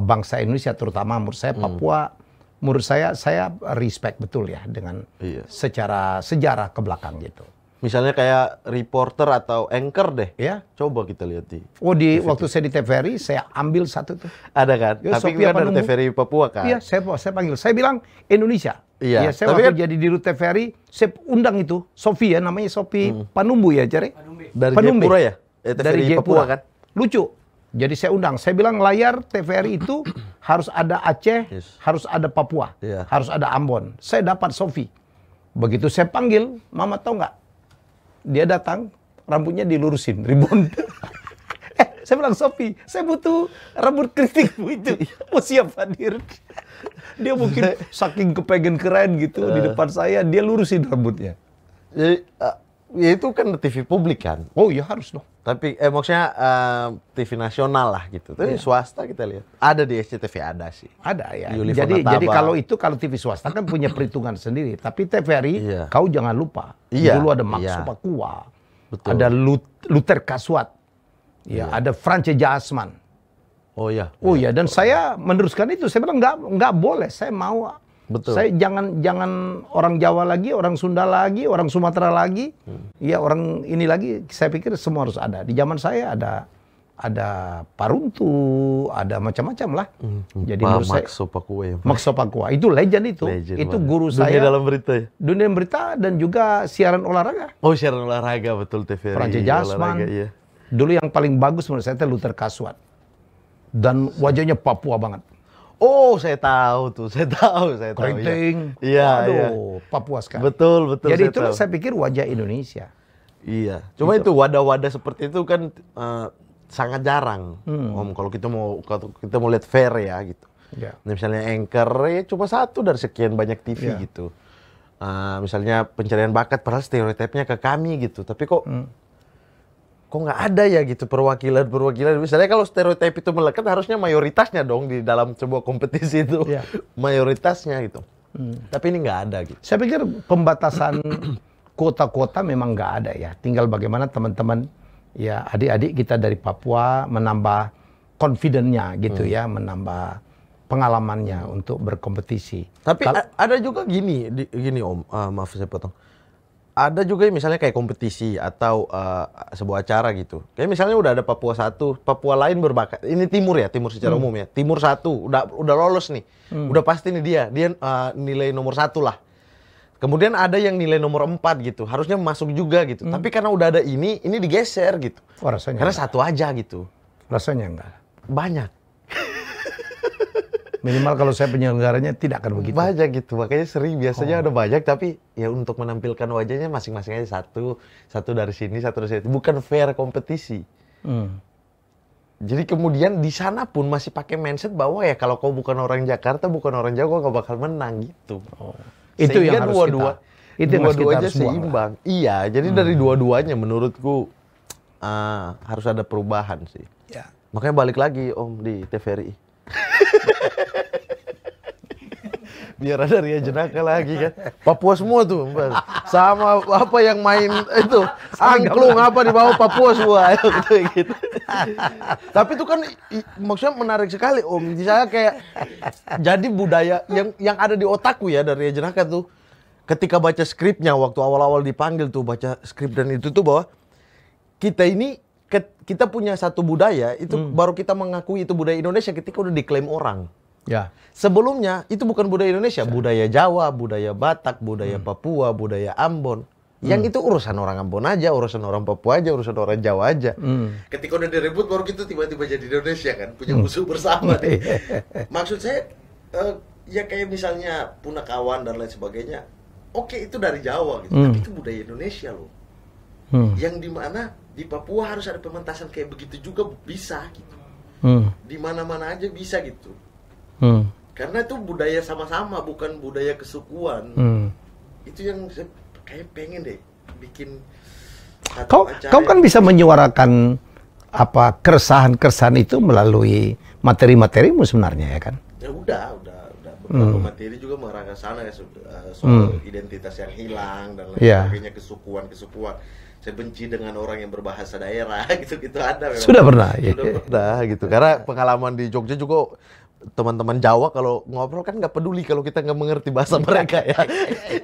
bangsa Indonesia, terutama menurut saya Papua. Menurut saya respect betul ya dengan secara sejarah ke belakang gitu. Misalnya kayak reporter atau anchor deh. Ya. Coba kita lihat di. Waktu saya di TVRI, saya ambil satu tuh. Ada kan? Ya, tapi Sophia kan dari Panumbu. TVRI Papua kan? Iya, saya panggil. Saya bilang Indonesia. Iya. Ya, saya waktu jadi di TVRI, saya undang itu Sophie ya, namanya Sophie Panumbu ya, Cari. Dari Panumbe. Jayapura ya? Dari TVRI Papua Jayapura kan? Lucu. Jadi saya undang. Saya bilang layar TVRI itu harus ada Aceh, harus ada Papua, harus ada Ambon. Saya dapat Sophie. Begitu saya panggil, Mama tahu nggak? Dia datang, rambutnya dilurusin, ribon. Saya bilang, Sophie, saya butuh rambut keriting itu. Mau siap hadir. Dia mungkin saking kepengen keren gitu di depan saya, dia lurusin rambutnya. Jadi, ya itu kan TV publik kan? Oh iya harus dong. Tapi maksudnya TV nasional lah gitu. Tapi swasta kita lihat. Ada di SCTV ada sih. Ada ya. Yuli Jadi Fonataba. kalau TV swasta kan punya perhitungan sendiri. Tapi TVRI, kau jangan lupa. Iya. Dulu ada Max Sopakua. Betul. Ada Luther Kaswat. Ya, ada France Jasman. Oh iya. Oh iya, dan saya meneruskan itu. Saya bilang nggak boleh. Saya mau. Betul. Saya jangan orang Jawa lagi, orang Sunda lagi, orang Sumatera lagi, ya orang ini lagi. Saya pikir semua harus ada. Di zaman saya ada Paruntu, ada macam-macam lah. Jadi menurut saya Max Sopakua itu legend itu. Itu guru saya. Dunia dalam berita ya? Dunia berita dan juga siaran olahraga. Oh siaran olahraga betul TVRI. France Jasman. Iya. Dulu yang paling bagus menurut saya itu Luther Kaswat. Dan wajahnya Papua banget. Oh, saya tahu tuh. Saya tahu. Keriting. Iya, Aduh, Papua sekali. Betul. Jadi itulah saya pikir wajah Indonesia. Iya. Cuma itu wadah-wadah seperti itu kan sangat jarang. Om, kalau kita mau lihat fair ya gitu. Ya. Nah, misalnya anchor ya cuma satu dari sekian banyak TV gitu. Misalnya pencarian bakat padahal stereotipnya ke kami gitu. Tapi kok nggak ada ya gitu perwakilan. Misalnya kalau stereotip itu melekat harusnya mayoritasnya dong di dalam sebuah kompetisi itu. Mayoritasnya gitu. Tapi ini nggak ada gitu. Saya pikir pembatasan kuota-kuota memang nggak ada ya. Tinggal bagaimana teman-teman ya adik-adik kita dari Papua menambah confidence-nya gitu ya, menambah pengalamannya untuk berkompetisi. Tapi ada juga gini Om, maaf saya potong. Ada juga misalnya kayak kompetisi atau sebuah acara gitu. Kayak misalnya udah ada Papua 1, Papua lain berbakat. Ini timur secara umum ya. Timur 1 udah lolos nih. Udah pasti nih dia nilai nomor 1 lah. Kemudian ada yang nilai nomor 4 gitu. Harusnya masuk juga gitu. Tapi karena udah ada ini digeser gitu. Oh, rasanya karena enggak. satu aja gitu. Rasanya enggak. Banyak. Minimal kalau saya penyelenggaranya tidak akan begitu. Banyak gitu, makanya sering biasanya ada banyak, tapi ya untuk menampilkan wajahnya masing-masing aja satu dari sini, satu dari sini. Bukan fair kompetisi. Jadi kemudian di sana pun masih pakai mindset bahwa ya kalau kau bukan orang Jakarta, bukan orang Jawa, kau gak bakal menang gitu. Itu sehingga yang harus dua-duanya seimbang. Iya, jadi dari dua-duanya menurutku harus ada perubahan sih. Ya. Makanya balik lagi Om di TVRI. Biar ada Ria Jenaka lagi kan. Papua semua tuh, sama apa yang main itu angklung apa di bawah Papua semua gitu. Tapi itu kan maksudnya menarik sekali Om. Misalnya kayak jadi budaya yang ada di otakku ya dari Ria Jenaka tuh. Ketika baca skripnya waktu awal-awal dipanggil tuh baca skrip dan itu tuh bahwa kita punya satu budaya itu baru kita mengakui itu budaya Indonesia ketika udah diklaim orang. Ya. Sebelumnya itu bukan budaya Indonesia, budaya Jawa, budaya Batak, budaya Papua, budaya Ambon. Yang itu urusan orang Ambon aja, urusan orang Papua aja, urusan orang Jawa aja. Ketika udah direbut baru kita tiba-tiba jadi Indonesia kan, punya musuh bersama nih. Maksud saya ya kayak misalnya Punakawan dan lain sebagainya. Oke, itu dari Jawa gitu, tapi itu budaya Indonesia loh. Yang dimana di Papua harus ada pementasan kayak begitu juga bisa gitu. Di mana-mana aja bisa gitu. Karena itu budaya sama-sama, bukan budaya kesukuan. Itu yang saya kayak pengen deh bikin Kau kan bisa menyuarakan apa keresahan-keresahan itu melalui materi-materimu sebenarnya ya kan? Ya udah beberapa materi juga mengarah ke sana ya soal identitas yang hilang dan lain sebagainya, kesukuan. Saya benci dengan orang yang berbahasa daerah gitu ada. Sudah pernah gitu. Karena pengalaman di Jogja juga teman-teman Jawa kalau ngobrol kan nggak peduli kalau kita nggak mengerti bahasa mereka ya.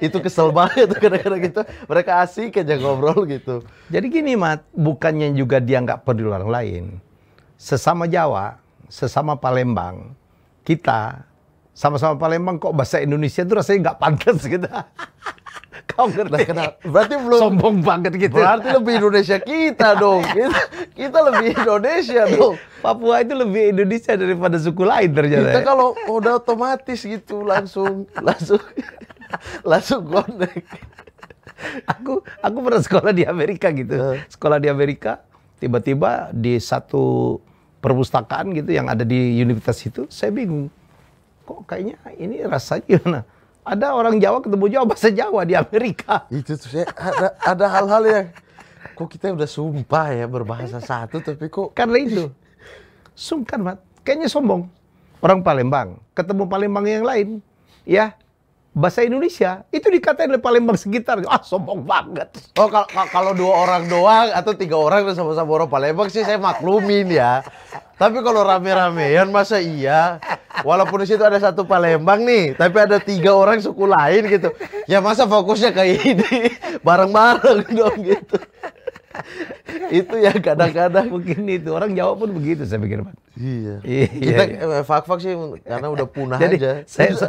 Itu kesel banget kadang-kadang gitu. Mereka asik aja ngobrol gitu. Jadi gini Mat, bukannya juga dia nggak peduli orang lain. Sesama Jawa, sesama Palembang, kita sama-sama Palembang kok bahasa Indonesia itu rasanya nggak pantas gitu. Kau ngerti? Berarti belum sombong banget gitu. Berarti lebih Indonesia kita dong. Kita lebih Indonesia dong. Papua itu lebih Indonesia daripada suku lain ternyata. Kita kalau udah otomatis gitu langsung connect. Aku pernah sekolah di Amerika gitu. Sekolah di Amerika, tiba-tiba di satu perpustakaan gitu yang ada di universitas itu, saya bingung. Kok kayaknya ini rasanya gimana? Ada orang Jawa ketemu Jawa bahasa Jawa di Amerika. Itu tuh saya ada hal-hal yang kok kita udah sumpah ya berbahasa satu tapi kok karena itu sungkan Mat. Kayaknya sombong. Orang Palembang ketemu Palembang yang lain ya bahasa Indonesia itu dikatain oleh Palembang sekitar. Sombong banget. Oh kalau 2 orang doang atau 3 orang sama-sama orang Palembang sih saya maklumin ya. Tapi kalau rame-ramean masa iya? Walaupun di situ ada 1 Palembang nih, tapi ada 3 orang suku lain gitu. Ya masa fokusnya kayak ini bareng-bareng dong gitu. Itu ya kadang-kadang mungkin itu orang Jawa pun begitu saya pikir Pak. Iya. Kita fak-fak sih karena udah punah. Jadi, aja.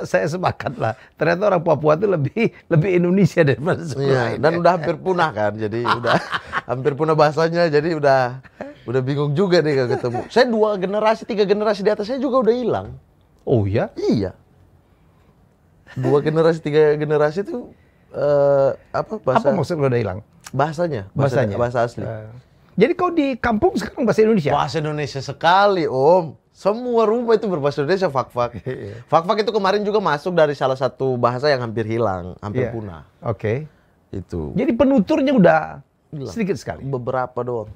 Saya sepakat lah. Ternyata orang Papua itu lebih Indonesia daripada suku lain. Dan udah hampir punah kan. Jadi udah hampir punah bahasanya. Jadi udah bingung juga nih kalau ketemu. Saya 2 generasi, 3 generasi di atas saya juga udah hilang. Oh ya? Iya. 2 generasi, 3 generasi itu bahasa? Apa maksudnya udah hilang? Bahasa asli. Jadi kau di kampung sekarang bahasa Indonesia? Bahasa Indonesia sekali Om. Semua rumah itu berbahasa Indonesia, fak-fak. Fak-fak itu kemarin juga masuk dari salah satu bahasa yang hampir hilang, hampir punah. Oke. Itu. Jadi penuturnya udah sedikit sekali? Beberapa doang.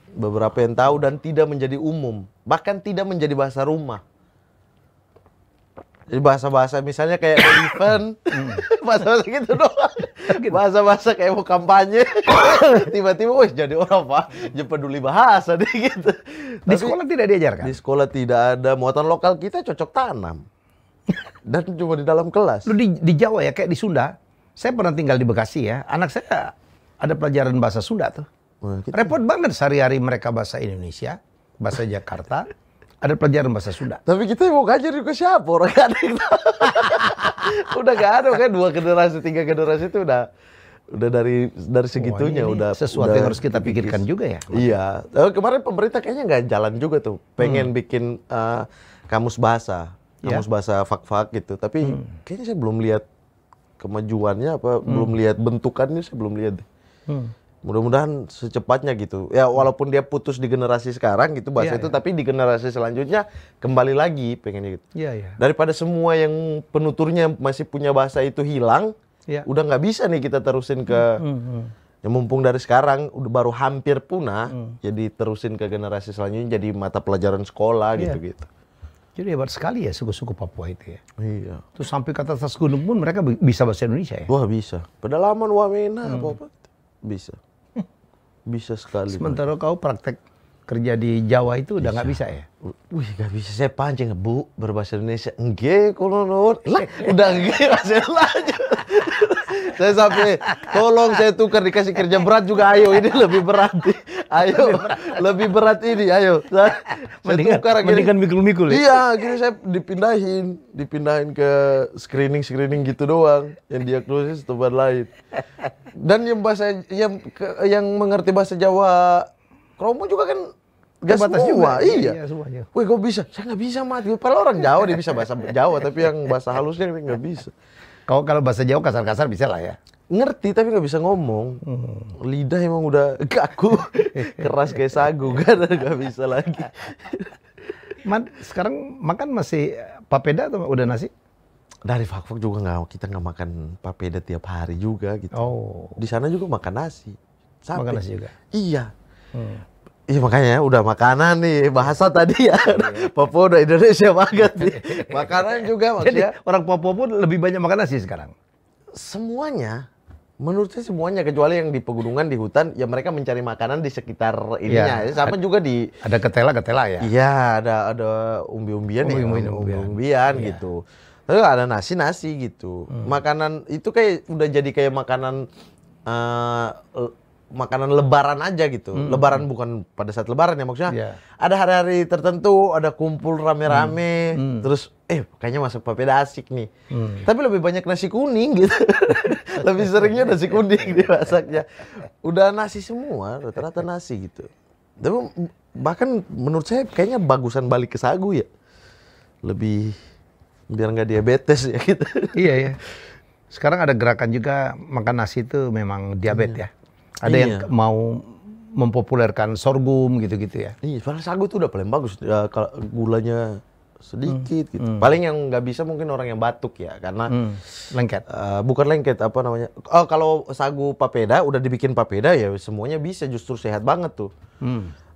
Beberapa yang tahu dan tidak menjadi umum. Bahkan tidak menjadi bahasa rumah. Jadi bahasa-bahasa misalnya kayak event, bahasa-bahasa gitu doang. Bahasa-bahasa kayak mau kampanye, tiba-tiba wih jadi orang apa? Jadi peduli bahasa deh gitu. Di sekolah tidak diajarkan? Di sekolah tidak ada. Muatan lokal kita cocok tanam. Dan cuma di dalam kelas. Lu di Jawa ya, kayak di Sunda. Saya pernah tinggal di Bekasi ya. Anak saya ada pelajaran bahasa Sunda tuh. Repot banget sehari-hari mereka bahasa Indonesia, bahasa Jakarta. Ada pelajaran bahasa Sunda. Tapi kita mau ngajar ke siapa? Orang gak ada yang tahu. Udah gak ada kan 2 generasi, 3 generasi itu udah dari segitunya udah sesuatu yang harus kita pikirkan juga ya. Iya. Kemarin pemerintah kayaknya nggak jalan juga tuh. Pengen bikin kamus bahasa fak-fak gitu. Tapi kayaknya saya belum lihat kemajuannya belum lihat bentukannya, saya belum lihat deh. Mudah-mudahan secepatnya gitu. Ya walaupun dia putus di generasi sekarang gitu bahasa itu, tapi di generasi selanjutnya kembali lagi pengennya gitu. Daripada semua yang penuturnya masih punya bahasa itu hilang, udah nggak bisa nih kita terusin ke ya mumpung dari sekarang udah baru hampir punah, jadi terusin ke generasi selanjutnya jadi mata pelajaran sekolah gitu-gitu. Jadi hebat sekali ya suku-suku Papua itu ya. Iya. Terus sampai ke atas gunung pun mereka bisa bahasa Indonesia ya? Wah bisa. Pedalaman Wamena apa-apa bisa. Bisa sekali. Sementara kau praktek kerja di Jawa itu udah nggak bisa ya? Wih, nggak bisa. Saya pancing, Bu, berbahasa Indonesia. Enggak, konon. Lah, udah enggak, saya lanjut. Saya sampai, tolong saya tukar dikasih kerja berat juga, ayo. Ini lebih berat. Ayo, lebih berat ini, ayo. Saya tukar. Mendingan mikul-mikul ya? Iya, gini saya dipindahin ke screening gitu doang. Yang diagnosis tempat lain. Dan yang bahasa, yang mengerti bahasa Jawa, Kromo juga kan gak semua, juga. Iya. Semuanya. Wih, kok bisa? Saya nggak bisa, Mat. Padahal orang Jawa dia bisa bahasa Jawa, tapi yang bahasa halusnya nggak bisa. Kalau bahasa Jawa kasar-kasar bisa lah ya? Ngerti, tapi nggak bisa ngomong. Lidah emang udah kaku, keras kayak sagu, nggak bisa lagi. Mat, sekarang makan masih papeda atau udah nasi? Dari Fak-Fak juga kita nggak makan papeda tiap hari juga gitu. Di sana juga makan nasi. Makan nasi juga? Iya. Iya makanya udah makanan nih, bahasa tadi ya. Papua udah Indonesia banget nih. Makanan juga maksudnya. Jadi orang Papua pun lebih banyak makan nasi sekarang? Semuanya. Menurut saya semuanya, kecuali yang di pegunungan, di hutan, ya mereka mencari makanan di sekitar ininya. Sama juga di... Ada ketela ya? Iya, ada umbi-umbian ya. Umbi-umbian gitu. Tapi ada nasi gitu. Makanan itu kayak udah jadi kayak makanan... makanan lebaran aja gitu. Lebaran bukan pada saat lebaran ya maksudnya. Ada hari-hari tertentu, ada kumpul rame-rame, terus kayaknya masuk papeda asik nih. Tapi lebih banyak nasi kuning gitu. Lebih seringnya nasi kuning dimasaknya. Udah nasi semua, rata-rata nasi gitu. Tapi bahkan menurut saya kayaknya bagusan balik ke sagu ya. Lebih biar nggak diabetes ya gitu. Iya ya. Sekarang ada gerakan juga makan nasi itu memang diabetes ya. Ada yang mau mempopulerkan sorghum gitu-gitu ya. Iya, padahal sagu itu udah paling bagus. Ya, kalau gulanya sedikit gitu. Paling yang nggak bisa mungkin orang yang batuk ya, karena lengket. Bukan lengket, apa namanya? Oh, kalau sagu papeda udah dibikin papeda ya semuanya bisa, justru sehat banget tuh.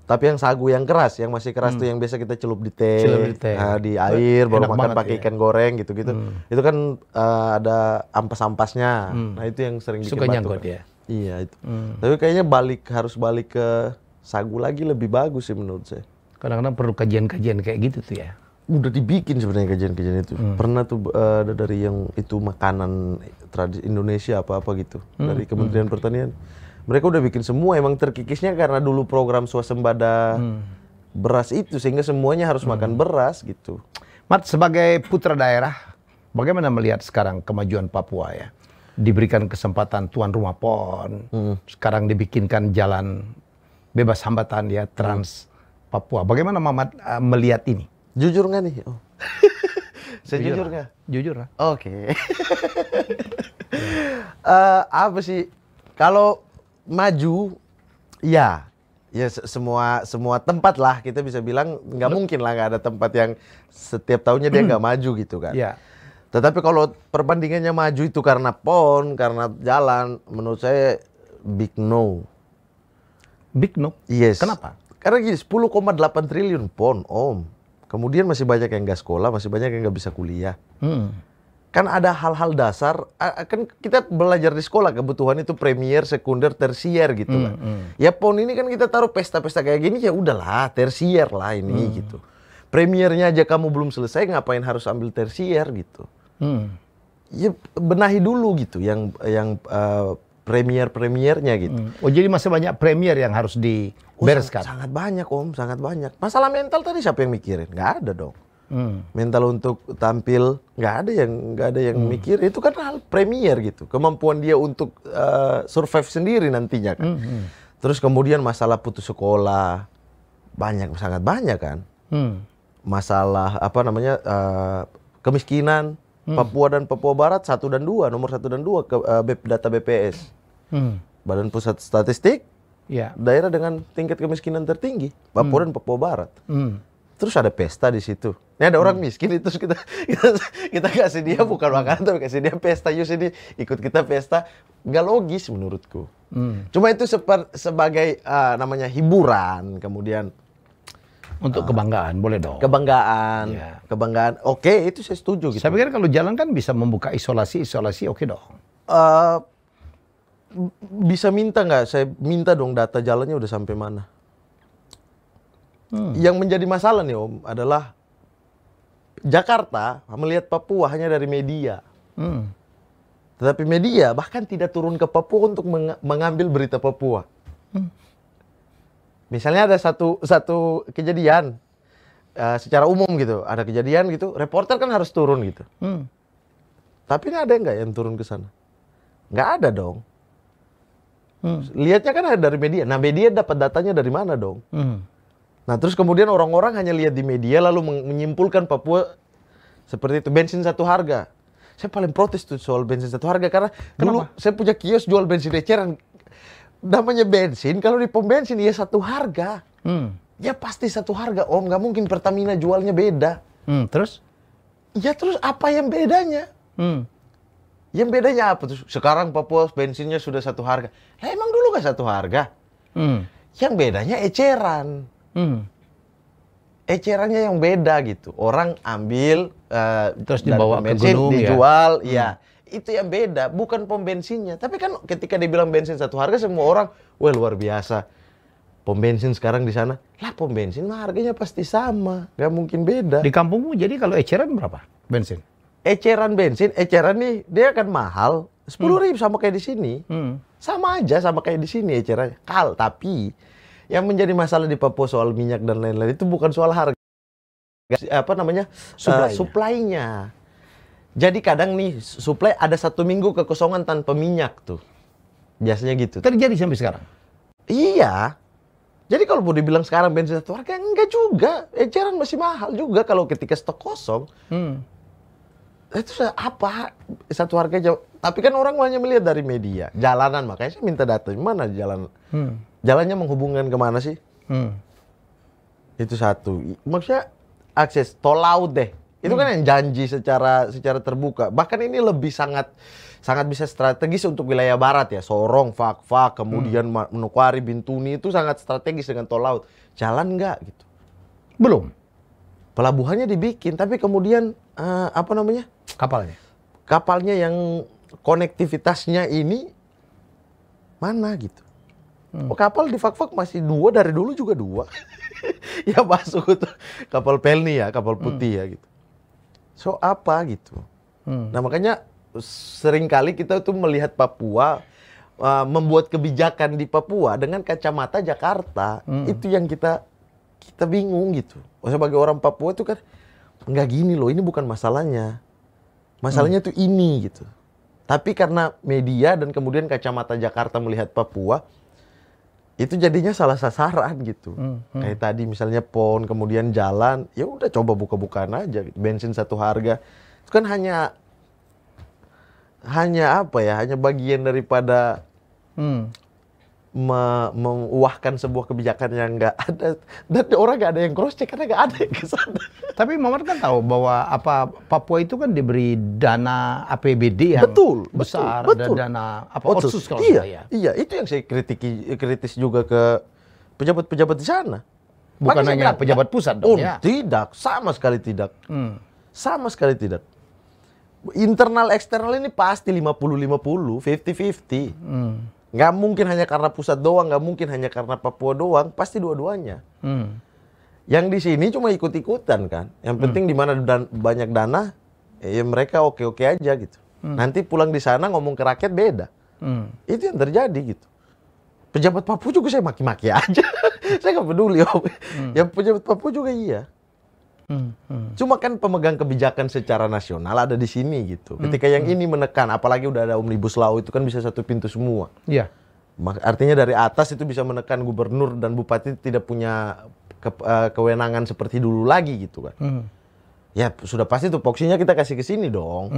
Tapi yang sagu yang keras, yang masih keras tuh yang biasa kita celup di teh, di air, baru makan pakai ikan goreng gitu-gitu. Itu kan ada ampas-ampasnya. Nah itu yang sering bikin batuk. Suka nyangkut ya. Iya itu. Tapi kayaknya harus balik ke sagu lagi lebih bagus sih menurut saya. Kadang-kadang perlu kajian-kajian kayak gitu tuh ya. Udah dibikin sebenarnya kajian-kajian itu. Pernah tuh ada dari yang itu makanan tradisi Indonesia apa-apa gitu. Dari Kementerian Pertanian. Mereka udah bikin semua, emang terkikisnya karena dulu program swasembada beras itu. Sehingga semuanya harus makan beras gitu. Mat, sebagai putra daerah, bagaimana melihat sekarang kemajuan Papua ya? Diberikan kesempatan tuan rumah PON, sekarang dibikinkan jalan bebas hambatan ya, Trans Papua. Bagaimana Mamat melihat ini? Jujur nggak nih? Oh. Saya jujur nggak? Jujur lah. Oke. Apa sih? Kalau maju, ya semua tempat lah kita bisa bilang nggak mungkin lah nggak ada tempat yang setiap tahunnya dia nggak maju gitu kan. Iya. Tetapi kalau perbandingannya maju itu karena PON, karena jalan, menurut saya big no. Big no? Yes. Kenapa? Karena gini, 10,8 triliun PON, Om. Kemudian masih banyak yang nggak sekolah, masih banyak yang nggak bisa kuliah. Kan ada hal-hal dasar, kan kita belajar di sekolah, kebutuhan itu premier, sekunder, tersier gitu kan. Ya PON ini kan kita taruh pesta-pesta kayak gini, ya udahlah, tersier lah ini gitu. Premiernya aja kamu belum selesai, ngapain harus ambil tersier gitu. Ya benahi dulu gitu yang premier-premiernya gitu. Oh jadi masih banyak premier yang harus dibereskan? Sangat banyak Om, sangat banyak. Masalah mental tadi siapa yang mikirin? Nggak ada dong. Mental untuk tampil nggak ada yang mikir. Itu kan hal premier gitu. Kemampuan dia untuk survive sendiri nantinya kan. Terus kemudian masalah putus sekolah sangat banyak kan. Masalah apa namanya kemiskinan. Papua dan Papua Barat 1 dan 2, nomor 1 dan 2 ke data BPS. Badan Pusat Statistik, Ya. daerah dengan tingkat kemiskinan tertinggi, Papua dan Papua Barat. Terus ada pesta di situ. Ini ada orang miskin, itu kita kasih dia bukan makanan, tapi kasih dia pesta. Yuk sini ikut kita pesta. Nggak logis menurutku. Cuma itu sebagai namanya hiburan, kemudian Untuk kebanggaan, boleh dong. kebanggaan, Ya. kebanggaan. Oke, itu saya setuju gitu. Saya pikir kalau jalan kan bisa membuka isolasi, oke dong. Eh, bisa minta nggak? Saya minta dong data jalannya udah sampai mana. Yang menjadi masalah nih Om adalah Jakarta melihat Papua hanya dari media. Tetapi media bahkan tidak turun ke Papua untuk mengambil berita Papua. Misalnya ada satu kejadian secara umum gitu, ada kejadian gitu, reporter kan harus turun gitu. Tapi ini ada nggak yang turun ke sana? Nggak ada dong. Lihatnya kan ada dari media. Nah media dapat datanya dari mana dong? Nah terus kemudian orang-orang hanya lihat di media lalu menyimpulkan Papua seperti itu. Bensin satu harga. Saya paling protes tuh soal bensin satu harga karena dulu saya punya kios jual bensin eceran. Namanya bensin, kalau di pom bensin ya satu harga. Ya pasti satu harga Om, nggak mungkin Pertamina jualnya beda. Terus? Ya terus apa yang bedanya? Yang bedanya apa tuh? Sekarang Papua bensinnya sudah satu harga. Lah emang dulu nggak satu harga? Yang bedanya eceran. Ecerannya yang beda gitu. Orang ambil Terus dibawa ke bensin, gunung dijual, ya. Itu yang beda, bukan pom bensinnya. Tapi kan ketika dibilang bensin satu harga, semua orang, wah luar biasa. Pom bensin sekarang di sana, lah pom bensin mah harganya pasti sama, nggak mungkin beda. Di kampungmu jadi kalau eceran berapa bensin? Eceran bensin, eceran nih dia akan mahal 10.000 sama kayak di sini. Sama aja sama kayak di sini ecerannya. Tapi yang menjadi masalah di Papua soal minyak dan lain-lain itu bukan soal harga, apa namanya, suplainya. Jadi kadang nih suplai ada 1 minggu kekosongan tanpa minyak tuh, biasanya gitu. Terjadi sampai sekarang. Iya. Jadi kalau mau dibilang sekarang bensin satu harga, enggak juga. Eceran masih mahal juga kalau ketika stok kosong. Itu apa? Satu harga jauh. Tapi kan orang hanya melihat dari media. Jalanan, makanya saya minta data. Mana jalan? Jalannya menghubungkan kemana sih? Itu satu. Maksudnya akses tol laut deh. Itu kan yang janji secara terbuka. Bahkan ini lebih sangat bisa strategis untuk wilayah barat ya. Sorong, Fak-Fak, kemudian Manokwari, Bintuni itu sangat strategis dengan tol laut. Jalan nggak gitu? Belum. Pelabuhannya dibikin, tapi kemudian apa namanya? Kapalnya? Kapalnya yang konektivitasnya ini mana gitu? Oh, kapal di Fak-Fak masih 2, dari dulu juga 2. Ya masuk tuh kapal Pelni ya, kapal putih ya gitu. So apa gitu? Nah makanya seringkali kita tuh melihat Papua, membuat kebijakan di Papua dengan kacamata Jakarta. Itu yang kita bingung gitu. Sebagai orang Papua itu kan nggak gini loh, ini bukan masalahnya. Masalahnya tuh ini gitu. Tapi karena media dan kemudian kacamata Jakarta melihat Papua, itu jadinya salah sasaran gitu. Kayak tadi misalnya PON, kemudian jalan, ya udah coba buka-bukaan aja gitu. Bensin satu harga. Itu kan hanya apa ya? Hanya bagian daripada menguahkan sebuah kebijakan yang nggak ada, dan orang nggak ada yang cross check karena nggak ada yang ke sana. Tapi Muhammad kan tahu bahwa Papua itu kan diberi dana APBD yang besar, betul. ada dana Otsus kalau iya, iya, itu yang saya kritis juga ke pejabat-pejabat di sana. Bukan hanya pejabat pusat dong ya? Tidak, sama sekali tidak. Sama sekali tidak. Internal eksternal ini pasti 50-50, 50-50. Nggak mungkin hanya karena pusat doang, nggak mungkin hanya karena Papua doang, pasti dua-duanya. Yang di sini cuma ikut-ikutan kan. Yang penting di mana banyak dana, ya mereka oke-oke aja gitu. Nanti pulang di sana ngomong ke rakyat beda. Itu yang terjadi gitu. Pejabat Papua juga saya maki-maki aja. Saya nggak peduli om. Yang pejabat Papua juga iya. Cuma kan pemegang kebijakan secara nasional ada di sini gitu. Ketika yang ini menekan, apalagi udah ada Omnibus Law, itu kan bisa satu pintu semua. Iya. Artinya dari atas itu bisa menekan gubernur dan bupati tidak punya kewenangan seperti dulu lagi gitu kan. ya sudah pasti tupoksinya kita kasih ke sini dong.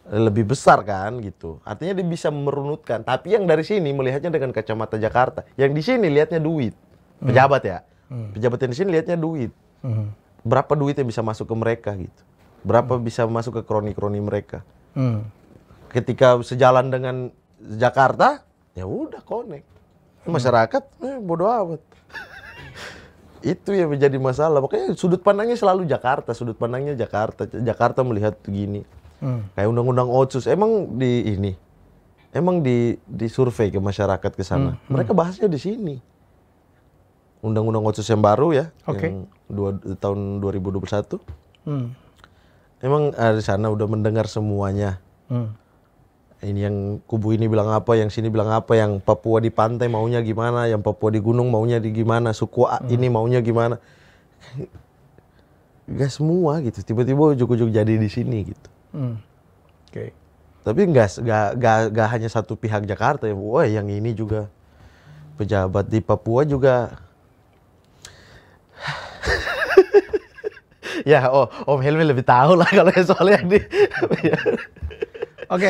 Lebih besar kan gitu. Artinya dia bisa merunutkan. Tapi yang dari sini melihatnya dengan kacamata Jakarta. Yang di sini lihatnya duit. Pejabat ya. Pejabat yang di sini lihatnya duit. Berapa duit yang bisa masuk ke mereka gitu. Berapa bisa masuk ke kroni-kroni mereka. Ketika sejalan dengan Jakarta, ya udah connect. Masyarakat bodo amat. Itu yang menjadi masalah. Makanya sudut pandangnya selalu Jakarta. Sudut pandangnya Jakarta. Jakarta melihat begini. Kayak undang-undang Otsus. Emang di survei ke masyarakat ke sana. Mereka bahasnya di sini. Undang-undang Otsus yang baru ya. Yang tahun 2021. Emang di sana udah mendengar semuanya. Ini yang kubu ini bilang apa, yang sini bilang apa, yang Papua di pantai maunya gimana, yang Papua di gunung maunya di gimana, suku ini maunya gimana. Gak semua gitu, tiba-tiba ujuk-ujuk jadi di sini gitu. Tapi gak hanya satu pihak Jakarta ya, wah yang ini juga pejabat di Papua juga. Ya, Om Helmi lebih tahu lah kalau soal yang di. Oke,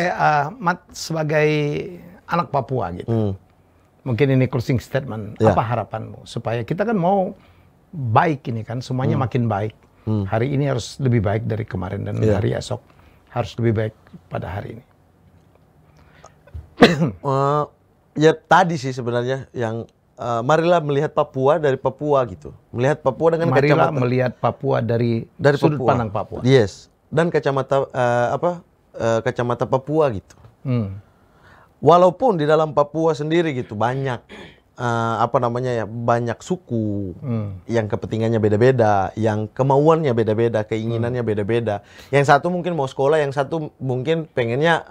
Mat sebagai anak Papua gitu, mungkin ini closing statement. Apa harapanmu supaya kita kan mau baik ini kan, semuanya makin baik. Hari ini harus lebih baik dari kemarin dan hari esok harus lebih baik pada hari ini. Ya tadi sih sebenarnya yang marilah melihat Papua dari Papua gitu, melihat Papua dengan marilah kacamata melihat Papua dari sudut Papua. pandang Papua. Yes, dan kacamata kacamata Papua gitu. Walaupun di dalam Papua sendiri gitu banyak banyak suku yang kepentingannya beda-beda, yang kemauannya beda-beda, keinginannya beda-beda. Yang satu mungkin mau sekolah, yang satu mungkin pengennya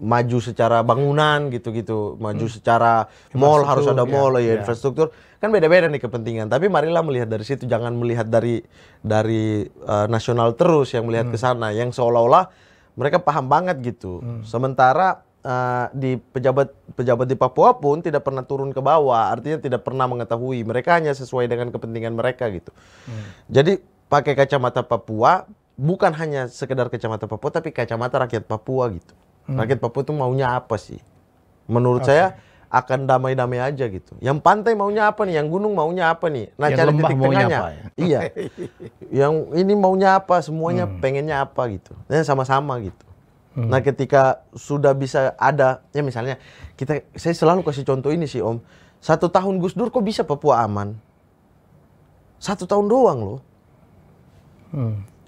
maju secara bangunan gitu-gitu, maju secara mall, harus ada mall ya, infrastruktur. Kan beda-beda nih kepentingan, tapi marilah melihat dari situ, jangan melihat dari nasional terus yang melihat ke sana, yang seolah-olah mereka paham banget gitu. Sementara di pejabat di Papua pun tidak pernah turun ke bawah, artinya tidak pernah mengetahui, mereka hanya sesuai dengan kepentingan mereka gitu. Jadi pakai kacamata Papua, bukan hanya sekedar kacamata Papua, tapi kacamata rakyat Papua gitu. Rakyat Papua itu maunya apa sih? Menurut saya akan damai-damai aja gitu. Yang pantai maunya apa nih? Yang gunung maunya apa nih? Nah, yang cari lembah titik maunya tengahnya. apa ya? Iya. Yang ini maunya apa? Semuanya pengennya apa gitu. Nah, sama-sama gitu. Nah, ketika sudah bisa ada, ya misalnya saya selalu kasih contoh ini sih Om. 1 tahun Gus Dur kok bisa Papua aman? 1 tahun doang loh.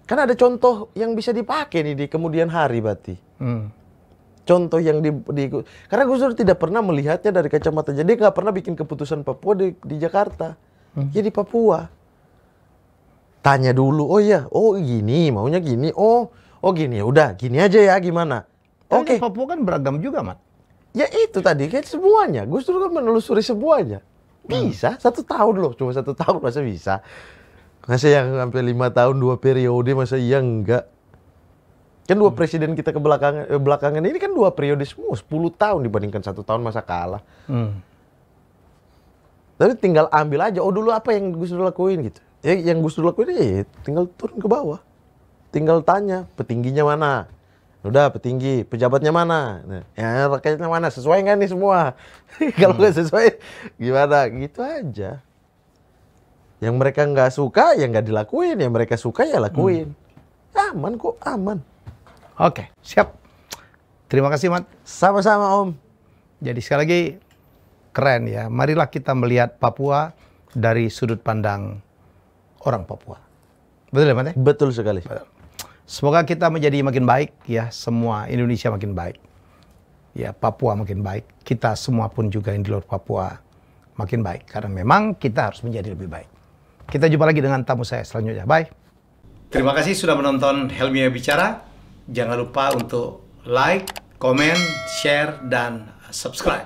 Kan ada contoh yang bisa dipakai nih di kemudian hari berarti. Contoh yang karena Gus Dur tidak pernah melihatnya dari kacamata, jadi nggak pernah bikin keputusan Papua di Jakarta, jadi Papua. Tanya dulu, oh iya, oh gini, maunya gini, oh gini, ya udah, gini aja ya, gimana? Oke. Papua kan beragam juga, Mat. Ya itu tadi, kan semuanya. Gus Dur kan menelusuri semuanya. Bisa, 1 tahun loh, cuma 1 tahun masa bisa? Masa yang sampai 5 tahun 2 periode, masa iya enggak? Kan 2 presiden kita belakangan ini kan 2 periode semua, 10 tahun dibandingkan 1 tahun masa kalah. Tapi tinggal ambil aja, dulu apa yang Gus Dur lakuin gitu. Ya yang Gus Dur lakuin ya tinggal turun ke bawah. Tinggal tanya, petingginya mana? Udah, petinggi, pejabatnya mana? Nah, ya rakyatnya mana? Sesuai nggak nih semua? Kalau nggak sesuai, gimana? Gitu aja. Yang mereka nggak suka, ya nggak dilakuin. Yang mereka suka, ya lakuin. Aman kok, aman. Oke, siap. Terima kasih, Mat. Sama-sama, Om. Jadi sekali lagi, keren ya. Marilah kita melihat Papua dari sudut pandang orang Papua. Betul ya, Mat? Betul sekali. Semoga kita menjadi makin baik ya, semua Indonesia makin baik. Ya, Papua makin baik. Kita semua pun juga yang di luar Papua makin baik. Karena memang kita harus menjadi lebih baik. Kita jumpa lagi dengan tamu saya selanjutnya. Bye. Terima kasih sudah menonton Helmi Bicara. Jangan lupa untuk like, komen, share, dan subscribe.